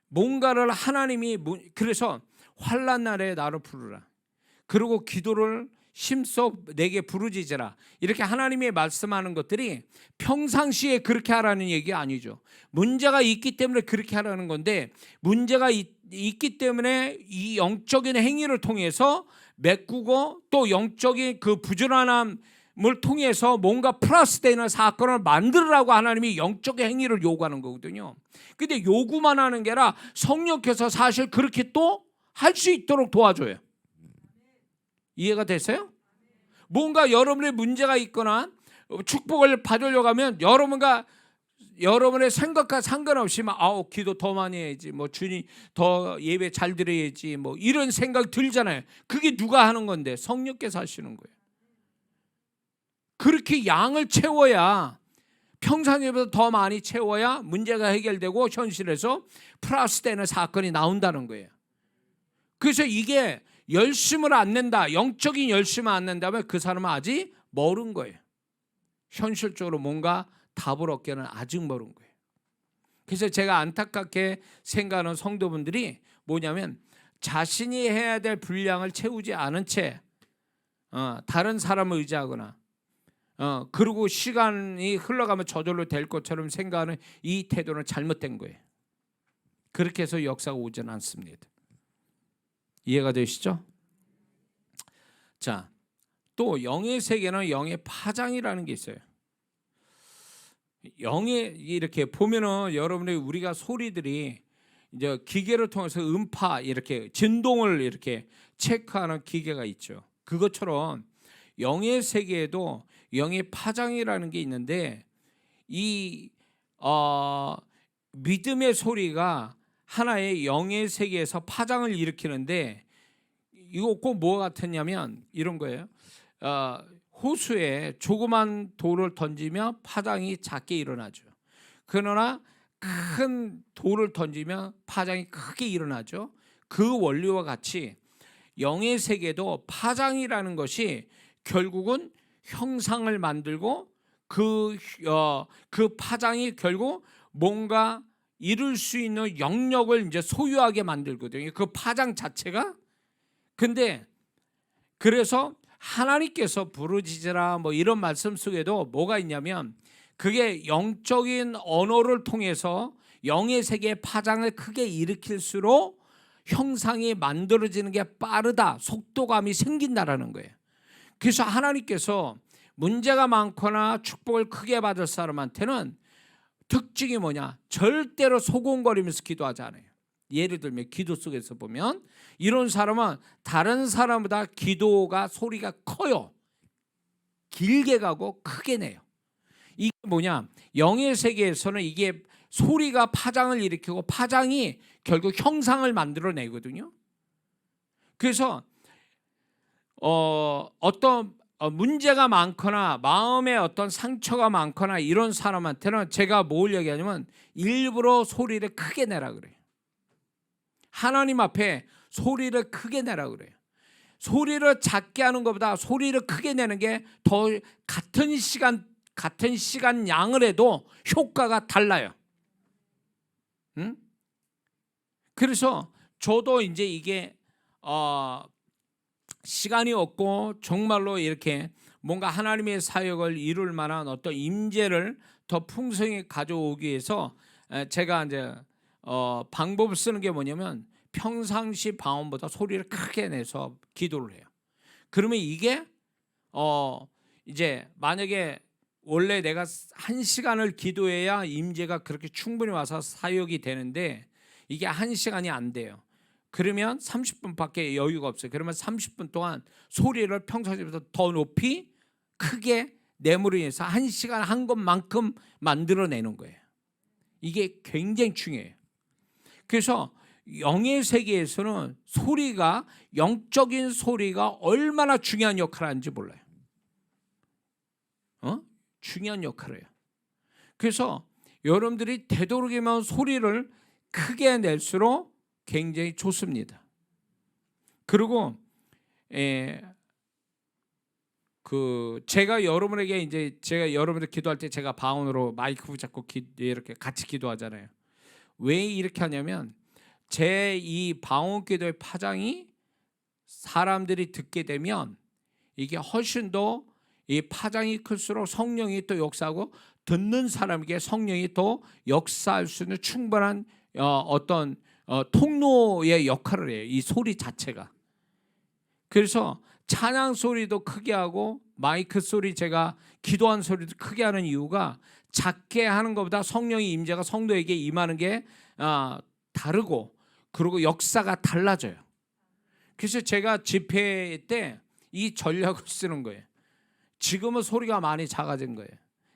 뭔가를 하나님이, 그래서 환난 날에 나를 부르라. 그리고 기도를 힘써 내게 부르짖으라. 이렇게 하나님이 말씀하는 것들이 평상시에 그렇게 하라는 얘기 아니죠. 문제가 있기 때문에 그렇게 하라는 건데, 문제가 있기 때문에 이 영적인 행위를 통해서 메꾸고 또 영적인 그 부지런함을 통해서 뭔가 플러스 되는 사건을 만들으라고 하나님이 영적인 행위를 요구하는 거거든요. 근데 요구만 하는 게 아니라 성령께서 사실 그렇게 또 할 수 있도록 도와줘요. 이해가 됐어요? 뭔가 여러분의 문제가 있거나 축복을 받으려고 하면 여러분의 생각과 상관없이 막 기도 더 많이 해야지, 뭐 주님 더 예배 잘 드려야지, 뭐 이런 생각 들잖아요. 그게 누가 하는 건데? 성령께서 하시는 거예요. 그렇게 양을 채워야, 평상시보다 더 많이 채워야 문제가 해결되고 현실에서 플러스 되는 사건이 나온다는 거예요. 그래서 이게 열심을 안 낸다, 영적인 열심을 안 낸다면 그 사람은 아직 멀은 거예요. 현실적으로 뭔가 답을 얻기는 아직 멀은 거예요. 그래서 제가 안타깝게 생각하는 성도분들이 뭐냐면, 자신이 해야 될 분량을 채우지 않은 채 다른 사람을 의지하거나 그리고 시간이 흘러가면 저절로 될 것처럼 생각하는 이 태도는 잘못된 거예요. 그렇게 해서 역사가 오지는 않습니다. 이해가 되시죠? 자, 또 영의 세계는 영의 파장이라는 게 있어요. 영의, 이렇게 보면은 여러분이 우리가 소리들이 이제 기계를 통해서 음파, 이렇게 진동을 이렇게 체크하는 기계가 있죠. 그것처럼 영의 세계에도 영의 파장이라는 게 있는데, 이 믿음의 소리가 하나의 영의 세계에서 파장을 일으키는데, 이거 꼭 뭐가 같았냐면 이런 거예요. 호수에 조그만 돌을 던지면 파장이 작게 일어나죠. 그러나 큰 돌을 던지면 파장이 크게 일어나죠. 그 원리와 같이 영의 세계도 파장이라는 것이 결국은 형상을 만들고 그 파장이 결국 뭔가 이룰 수 있는 영역을 이제 소유하게 만들거든요. 그 파장 자체가. 근데 그래서 하나님께서 부르짖으라 뭐 이런 말씀 속에도 뭐가 있냐면, 그게 영적인 언어를 통해서 영의 세계의 파장을 크게 일으킬수록 형상이 만들어지는 게 빠르다, 속도감이 생긴다라는 거예요. 그래서 하나님께서 문제가 많거나 축복을 크게 받을 사람한테는 특징이 뭐냐? 절대로 소곤거리면서 기도하지 않아요. 예를 들면 기도 속에서 보면 이런 사람은 다른 사람보다 기도가 소리가 커요. 길게 가고 크게 내요. 이게 뭐냐? 영의 세계에서는 이게 소리가 파장을 일으키고 파장이 결국 형상을 만들어내거든요. 그래서 어떤 문제가 많거나 마음에 어떤 상처가 많거나 이런 사람한테는 제가 뭘 얘기하냐면 일부러 소리를 크게 내라 그래요. 하나님 앞에 소리를 크게 내라 그래요. 소리를 작게 하는 것보다 소리를 크게 내는 게 더 같은 시간 같은 시간 양을 해도 효과가 달라요. 응? 그래서 저도 이제 이게 시간이 없고 정말로 이렇게 뭔가 하나님의 사역을 이룰 만한 어떤 임재를 더 풍성히 가져오기 위해서 제가 이제 방법을 쓰는 게 뭐냐면 평상시 방언보다 소리를 크게 내서 기도를 해요. 그러면 이게 이제 만약에 원래 내가 1시간을 기도해야 임재가 그렇게 충분히 와서 사역이 되는데 이게 1시간이 안 돼요. 그러면 30분밖에 여유가 없어요. 그러면 30분 동안 소리를 평상시보다 더 높이 크게 내므로 인해서 1시간 한 것만큼 만들어내는 거예요. 이게 굉장히 중요해요. 그래서 영의 세계에서는 소리가, 영적인 소리가 얼마나 중요한 역할을 하는지 몰라요. 중요한 역할을 해요. 그래서 여러분들이 되도록이면 소리를 크게 낼수록 굉장히 좋습니다. 그리고 제가 여러분에게 이제 제가 여러분들 기도할 때 제가 방언으로 마이크 붙잡고 이렇게 같이 기도하잖아요. 왜 이렇게 하냐면 제 이 방언 기도의 파장이 사람들이 듣게 되면 이게 훨씬 더 이 파장이 클수록 성령이 또 역사하고 듣는 사람에게 성령이 또 역사할 수 있는 충분한 어떤 통로의 역할을 해요. 이 소리 자체가. 그래서 찬양 소리도 크게 하고 마이크 소리, 제가 기도한 소리도 크게 하는 이유가 작게 하는 것보다 성령의 임재가 성도에게 임하는 게 다르고 그리고 역사가 달라져요. 그래서 제가 집회 때 이 전략을 쓰는 거예요. 지금은 소리가 많이 작아진 거예요.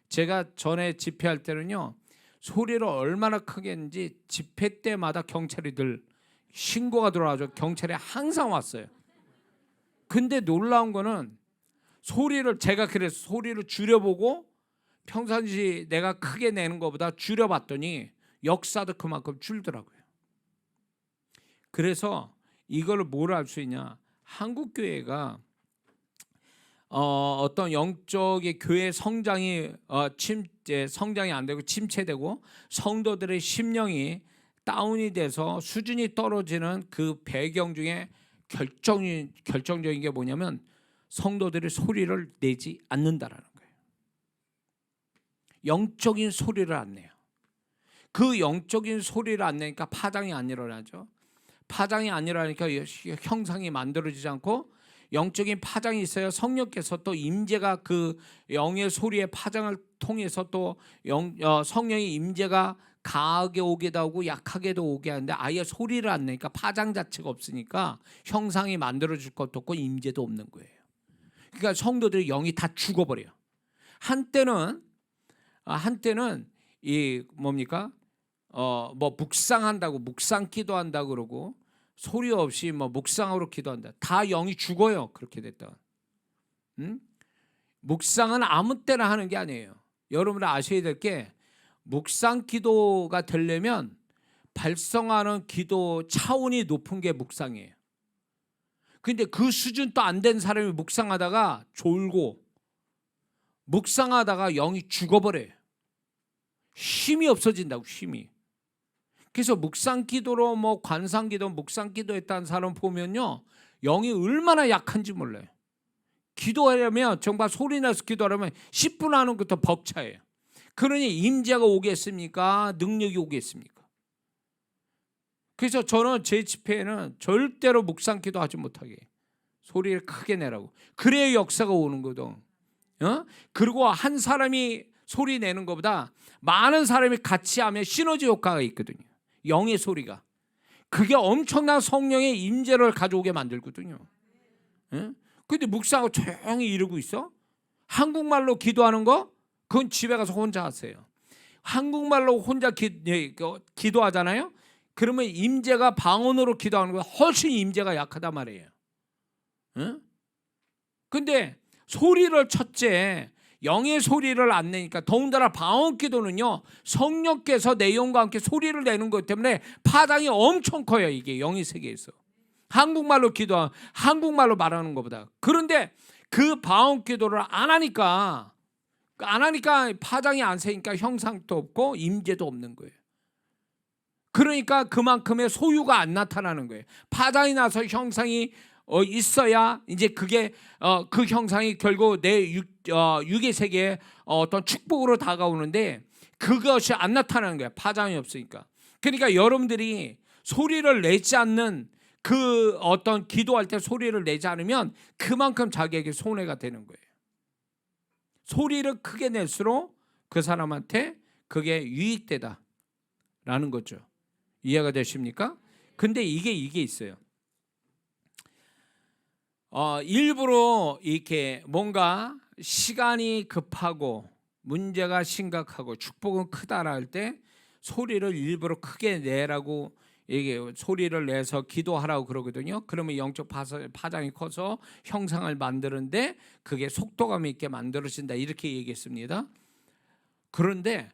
제가 전에 집회할 때는요, 소리를 얼마나 크게 했는지 집회 때마다 경찰이 신고가 들어와서 경찰이 항상 왔어요. 근데 놀라운 거는 제가 그래서 소리를 줄여보고 평상시 내가 크게 내는 것보다 줄여봤더니 역사도 그만큼 줄더라고요. 그래서 이걸 뭘 알 수 있냐? 한국 교회가 어떤 영적의 교회 성장이 성장이 안 되고 침체되고 성도들의 심령이 다운이 돼서 수준이 떨어지는 그 배경 중에 결정적인 게 뭐냐면 성도들이 소리를 내지 않는다라는 거예요. 영적인 소리를 안 내요. 그 영적인 소리를 안 내니까 파장이 안 일어나죠. 파장이 안 일어나니까 형상이 만들어지지 않고 영적인 파장이 있어야 성령께서 또 임재가 그 영의 소리의 파장을 통해서 또 성령의 임재가 강하게 오게도 하고 약하게도 오게 하는데 아예 소리를 안 내니까 파장 자체가 없으니까 형상이 만들어질 것도 없고 임재도 없는 거예요. 그러니까 성도들의 영이 다 죽어버려요. 한때는 이 뭡니까? 뭐 묵상한다고 묵상 기도한다고 그러고 소리 없이 뭐 묵상으로 기도한다. 다 영이 죽어요. 그렇게 됐다. 묵상은 아무 때나 하는 게 아니에요. 여러분들 아셔야 될 게 묵상 기도가 되려면 발성하는 기도 차원이 높은 게 묵상이에요. 근데 그 수준도 안 된 사람이 묵상하다가 졸고 묵상하다가 영이 죽어버려요. 힘이 없어진다고, 힘이. 그래서 묵상 기도로 뭐 관상 기도, 묵상 기도했다는 사람 보면요, 영이 얼마나 약한지 몰라요. 기도하려면 정말 소리 내서 기도하려면 10분 하는 것도 벅차요. 그러니 임재가 오겠습니까? 능력이 오겠습니까? 그래서 저는 제 집회에는 절대로 묵상 기도하지 못하게 소리를 크게 내라고. 그래야 역사가 오는 거든. 그리고 한 사람이 소리 내는 것보다 많은 사람이 같이 하면 시너지 효과가 있거든요. 영의 소리가. 그게 엄청난 성령의 임재를 가져오게 만들거든요. 근데 묵상하고 조용히 이러고 있어? 한국말로 기도하는 거? 그건 집에 가서 혼자 하세요. 한국말로 혼자 기도하잖아요? 그러면 임재가 방언으로 기도하는 거 훨씬 임재가 약하단 말이에요. 근데 소리를 첫째 영의 소리를 안 내니까 더군다나 방언 기도는요 성령께서 내 영과 함께 소리를 내는 것 때문에 파장이 엄청 커요. 이게 영의 세계에서 한국말로 한국말로 말하는 것보다. 그런데 그 방언 기도를 안 하니까 안 하니까 파장이 안 세니까 형상도 없고 임재도 없는 거예요. 그러니까 그만큼의 소유가 안 나타나는 거예요. 파장이 나서 형상이 있어야 이제 그게 그 형상이 결국 내 육의 세계에 어떤 축복으로 다가오는데 그것이 안 나타나는 거예요. 파장이 없으니까. 그러니까 여러분들이 소리를 내지 않는 그 어떤 기도할 때 소리를 내지 않으면 그만큼 자기에게 손해가 되는 거예요. 소리를 크게 낼수록 그 사람한테 그게 유익되다라는 거죠. 이해가 되십니까? 근데 이게 있어요. 일부러 이렇게 뭔가 시간이 급하고 문제가 심각하고 축복은 크다라 할 때 소리를 일부러 크게 내라고 얘기해요. 소리를 내서 기도하라고 그러거든요. 그러면 영적 파장이 커서 형상을 만드는데 그게 속도감 있게 만들어진다 이렇게 얘기했습니다. 그런데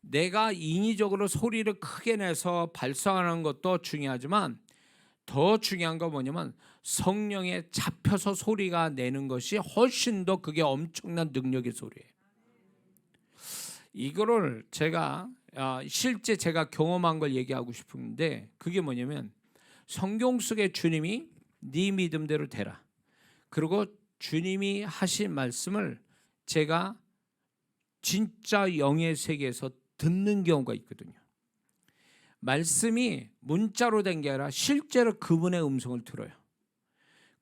내가 인위적으로 소리를 크게 내서 발성하는 것도 중요하지만 더 중요한 건 뭐냐면 성령에 잡혀서 소리가 내는 것이 훨씬 더 그게 엄청난 능력의 소리예요. 이거를 제가 실제 제가 경험한 걸 얘기하고 싶은데 그게 뭐냐면 성경 속에 주님이 네 믿음대로 되라. 그리고 주님이 하신 말씀을 제가 진짜 영의 세계에서 듣는 경우가 있거든요. 말씀이 문자로 된 게 아니라 실제로 그분의 음성을 들어요.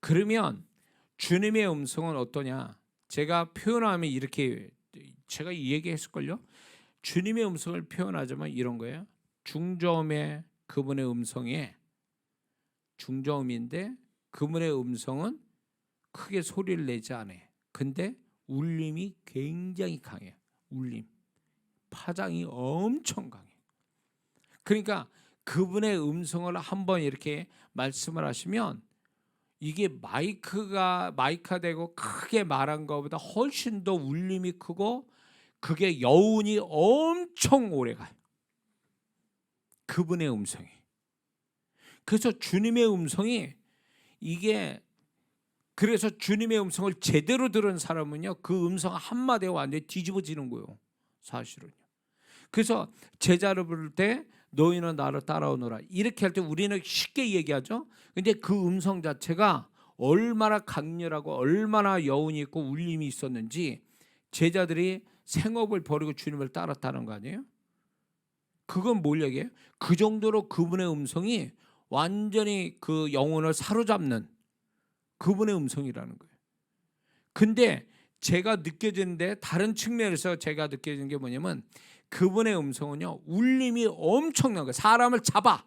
그러면 주님의 음성은 어떠냐? 제가 표현하면 이렇게 제가 이 얘기했을걸요? 주님의 음성을 표현하자면 이런 거예요. 중저음의 그분의 음성에 중저음인데 그분의 음성은 크게 소리를 내지 않아요. 근데 울림이 굉장히 강해요. 울림. 파장이 엄청 강해요. 그러니까 그분의 음성을 한번 이렇게 말씀을 하시면 이게 마이크가 되고 크게 말한 것보다 훨씬 더 울림이 크고 그게 여운이 엄청 오래 가요. 그분의 음성이. 그래서 주님의 음성이 이게 그래서 주님의 음성을 제대로 들은 사람은요 그 음성 한마디에 완전히 뒤집어지는 거예요. 사실은요. 그래서 제자를 부를 때 너희는 나를 따라오너라 이렇게 할 때 우리는 쉽게 얘기하죠. 근데 그 음성 자체가 얼마나 강렬하고 얼마나 여운이 있고 울림이 있었는지 제자들이 생업을 버리고 주님을 따랐다는 거 아니에요? 그건 뭘 얘기해요? 그 정도로 그분의 음성이 완전히 그 영혼을 사로잡는 그분의 음성이라는 거예요. 근데 제가 느껴지는데 다른 측면에서 제가 느껴지는 게 뭐냐면 그분의 음성은요 울림이 엄청난 거예요. 사람을 잡아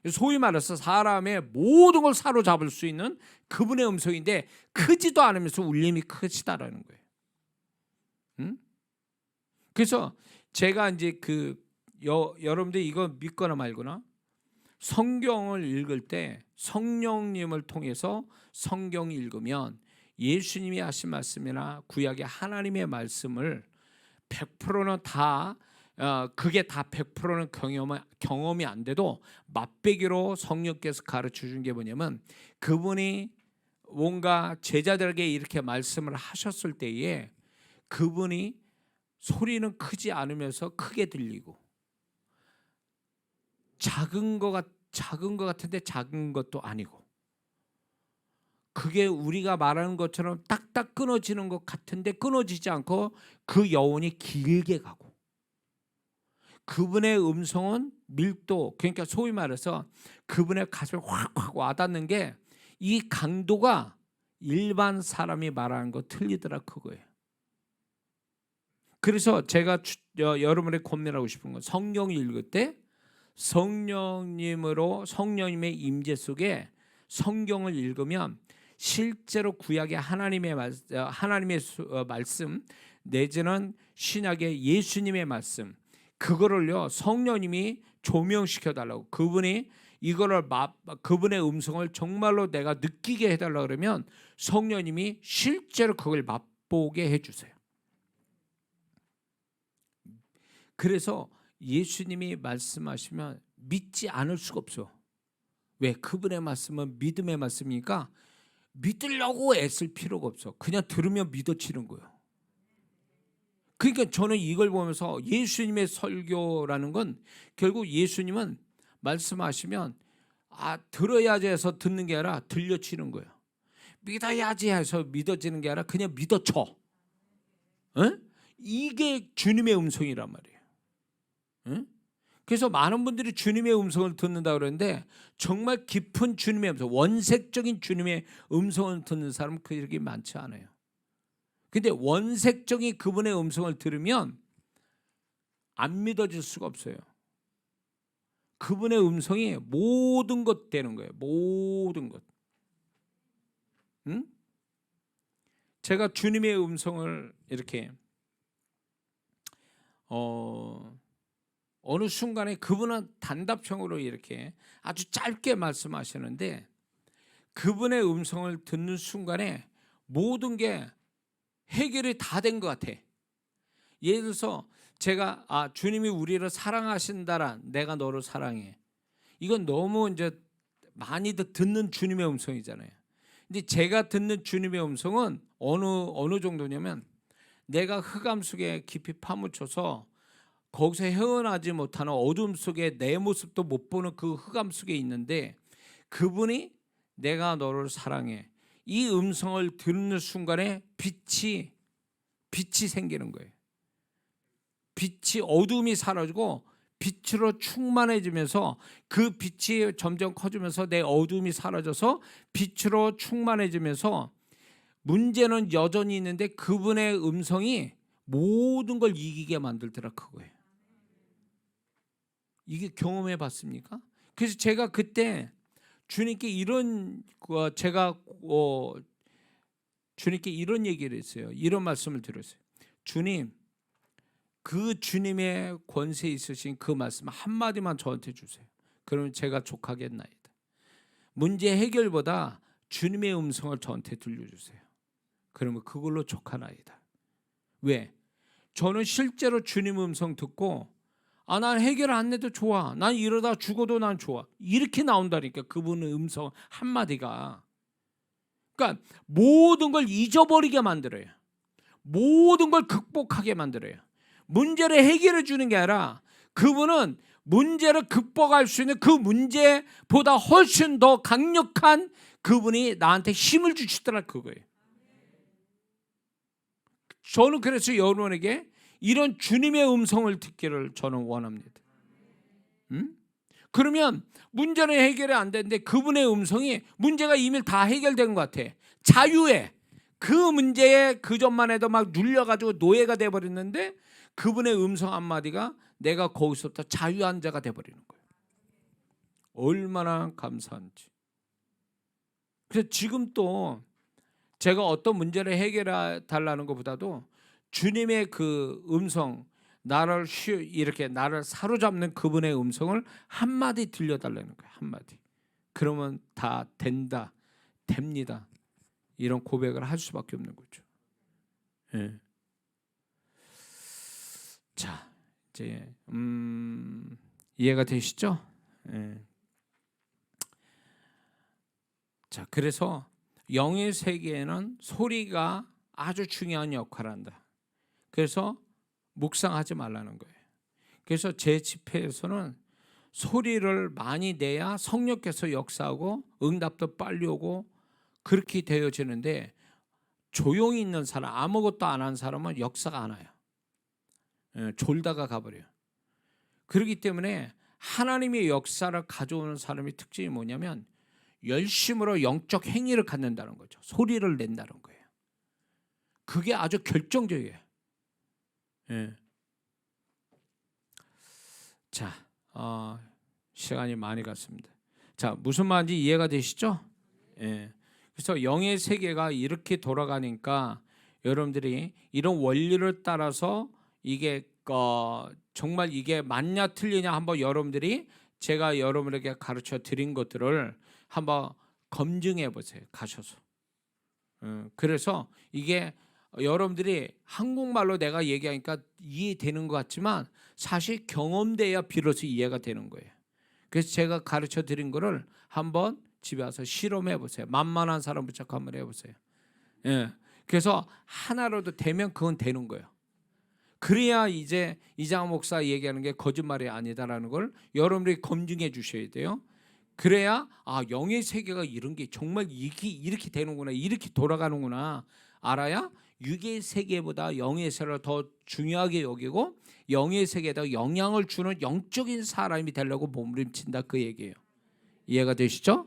소위 말해서 사람의 모든 걸 사로잡을 수 있는 그분의 음성인데 크지도 않으면서 울림이 크시다라는 거예요. 응? 그래서 제가 이제 여러분들 이거 믿거나 말거나 성경을 읽을 때 성령님을 통해서 성경을 읽으면 예수님이 하신 말씀이나 구약의 하나님의 말씀을 100%는 다 그게 다 100%는 경험이 안 돼도 맛배기로 성령께서 가르쳐 준 게 뭐냐면 그분이 뭔가 제자들에게 이렇게 말씀을 하셨을 때에 그분이 소리는 크지 않으면서 크게 들리고 작은 것 같은데 작은 것도 아니고 그게 우리가 말하는 것처럼 딱딱 끊어지는 것 같은데 끊어지지 않고 그 여운이 길게 가고 그분의 음성은 밀도 그러니까 소위 말해서 그분의 가슴에 확 와닿는 게 이 강도가 일반 사람이 말하는 거 틀리더라 그거예요. 그래서 제가 여러분에게 권면하고 싶은 건 성경 읽을 때 성령님의 임재 속에 성경을 읽으면 실제로 구약의 하나님의 말씀 내지는 신약의 예수님의 말씀 그거를요 성령님이 조명시켜 달라고 그분이 이거를 그분의 음성을 정말로 내가 느끼게 해달라 그러면 성령님이 실제로 그걸 맛보게 해주세요. 그래서 예수님이 말씀하시면 믿지 않을 수가 없어. 왜? 그분의 말씀은 믿음의 말씀이니까 믿으려고 애쓸 필요가 없어. 그냥 들으면 믿어지는 거예요. 그러니까 저는 이걸 보면서 예수님의 설교라는 건 결국 예수님은 말씀하시면 들어야지 해서 듣는 게 아니라 들려치는 거예요. 믿어야지 해서 믿어지는 게 아니라 그냥 믿어쳐. 이게 주님의 음성이란 말이에요. 그래서 많은 분들이 주님의 음성을 듣는다 그러는데 정말 깊은 주님의 음성, 원색적인 주님의 음성을 듣는 사람은 그렇게 많지 않아요. 근데 원색적인 그분의 음성을 들으면 안 믿어질 수가 없어요. 그분의 음성이 모든 것 되는 거예요. 모든 것. 제가 주님의 음성을 이렇게 어느 순간에 그분은 단답형으로 이렇게 아주 짧게 말씀하시는데 그분의 음성을 듣는 순간에 모든 게 해결이 다 된 것 같아. 예를 들어서 제가 주님이 우리를 사랑하신다란 내가 너를 사랑해. 이건 너무 이제 많이들 듣는 주님의 음성이잖아요. 근데 제가 듣는 주님의 음성은 어느 정도냐면 내가 흑암 속에 깊이 파묻혀서 거기서 헤어나지 못하는 어둠 속에 내 모습도 못 보는 그 흑암 속에 있는데 그분이 내가 너를 사랑해. 이 음성을 듣는 순간에 빛이 생기는 거예요. 빛이 어둠이 사라지고 빛으로 충만해지면서 그 빛이 점점 커지면서 내 어둠이 사라져서 빛으로 충만해지면서 문제는 여전히 있는데 그분의 음성이 모든 걸 이기게 만들더라 그거예요. 이게 경험해 봤습니까? 그래서 제가 그때 주님께 주님께 이런 얘기를 했어요. 이런 말씀을 드렸어요. 주님, 그 주님의 권세 있으신 그 말씀 한마디만 저한테 주세요. 그러면 제가 족하겠나이다. 문제 해결보다 주님의 음성을 저한테 들려주세요. 그러면 그걸로 족하나이다. 왜? 저는 실제로 주님 음성 듣고 난 해결 안 해도 좋아. 난 이러다 죽어도 난 좋아. 이렇게 나온다니까 그분의 음성 한마디가. 그러니까 모든 걸 잊어버리게 만들어요. 모든 걸 극복하게 만들어요. 문제를 해결해 주는 게 아니라 그분은 문제를 극복할 수 있는 그 문제보다 훨씬 더 강력한 그분이 나한테 힘을 주시더라 그거예요. 저는 그래서 여러분에게 이런 주님의 음성을 듣기를 저는 원합니다. 그러면 문제는 해결이 안 되는데 그분의 음성이 문제가 이미 다 해결된 것 같아. 자유해. 그 문제에 그전만 해도 막 눌려가지고 노예가 돼버렸는데 그분의 음성 한마디가 내가 거기서부터 자유한 자가 돼버리는 거예요. 얼마나 감사한지. 그래서 지금 또 제가 어떤 문제를 해결해 달라는 것보다도 주님의 그 음성, 이렇게 나를 사로잡는 그분의 음성을 한마디 들려달라는 거예요. 한마디. 그러면 다 된다, 됩니다. 이런 고백을 할 수밖에 없는 거죠. 예. 자, 이제 이해가 되시죠? 예. 자, 그래서 영의 세계에는 소리가 아주 중요한 역할을 한다. 그래서 묵상하지 말라는 거예요. 그래서 제 집회에서는 소리를 많이 내야 성령께서 역사하고 응답도 빨리 오고 그렇게 되어지는데 조용히 있는 사람, 아무것도 안 한 사람은 역사가 안 와요. 졸다가 가버려요. 그렇기 때문에 하나님의 역사를 가져오는 사람의 특징이 뭐냐면 열심으로 영적 행위를 갖는다는 거죠. 소리를 낸다는 거예요. 그게 아주 결정적이에요. 예. 자, 시간이 많이 갔습니다. 자, 무슨 말인지 이해가 되시죠? 예. 그래서 영의 세계가 이렇게 돌아가니까 여러분들이 이런 원리를 따라서 이게 정말 이게 맞냐 틀리냐 한번 여러분들이 제가 여러분에게 가르쳐 드린 것들을 한번 검증해 보세요. 가셔서. 그래서 이게 여러분들이 한국말로 내가 얘기하니까 이해되는 것 같지만 사실 경험돼야 비로소 이해가 되는 거예요. 그래서 제가 가르쳐 드린 거를 한번 집에 와서 실험해 보세요. 만만한 사람 붙잡고 한번 해보세요. 예. 그래서 하나라도 되면 그건 되는 거예요. 그래야 이제 이장호 목사 얘기하는 게 거짓말이 아니다라는 걸 여러분들이 검증해 주셔야 돼요. 그래야 영의 세계가 이런 게 정말 이렇게 되는구나, 이렇게 돌아가는구나 알아야 육의 세계보다 영의 세계를 더 중요하게 여기고 영의 세계에다 영향을 주는 영적인 사람이 되려고 몸부림친다, 그 얘기예요. 이해가 되시죠?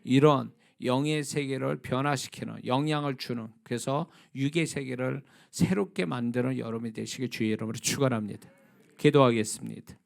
이런 영의 세계를 변화시키는, 영향을 주는, 그래서 육의 세계를 새롭게 만드는 여러분이 되시길 주의 이름으로 축원합니다. 기도하겠습니다.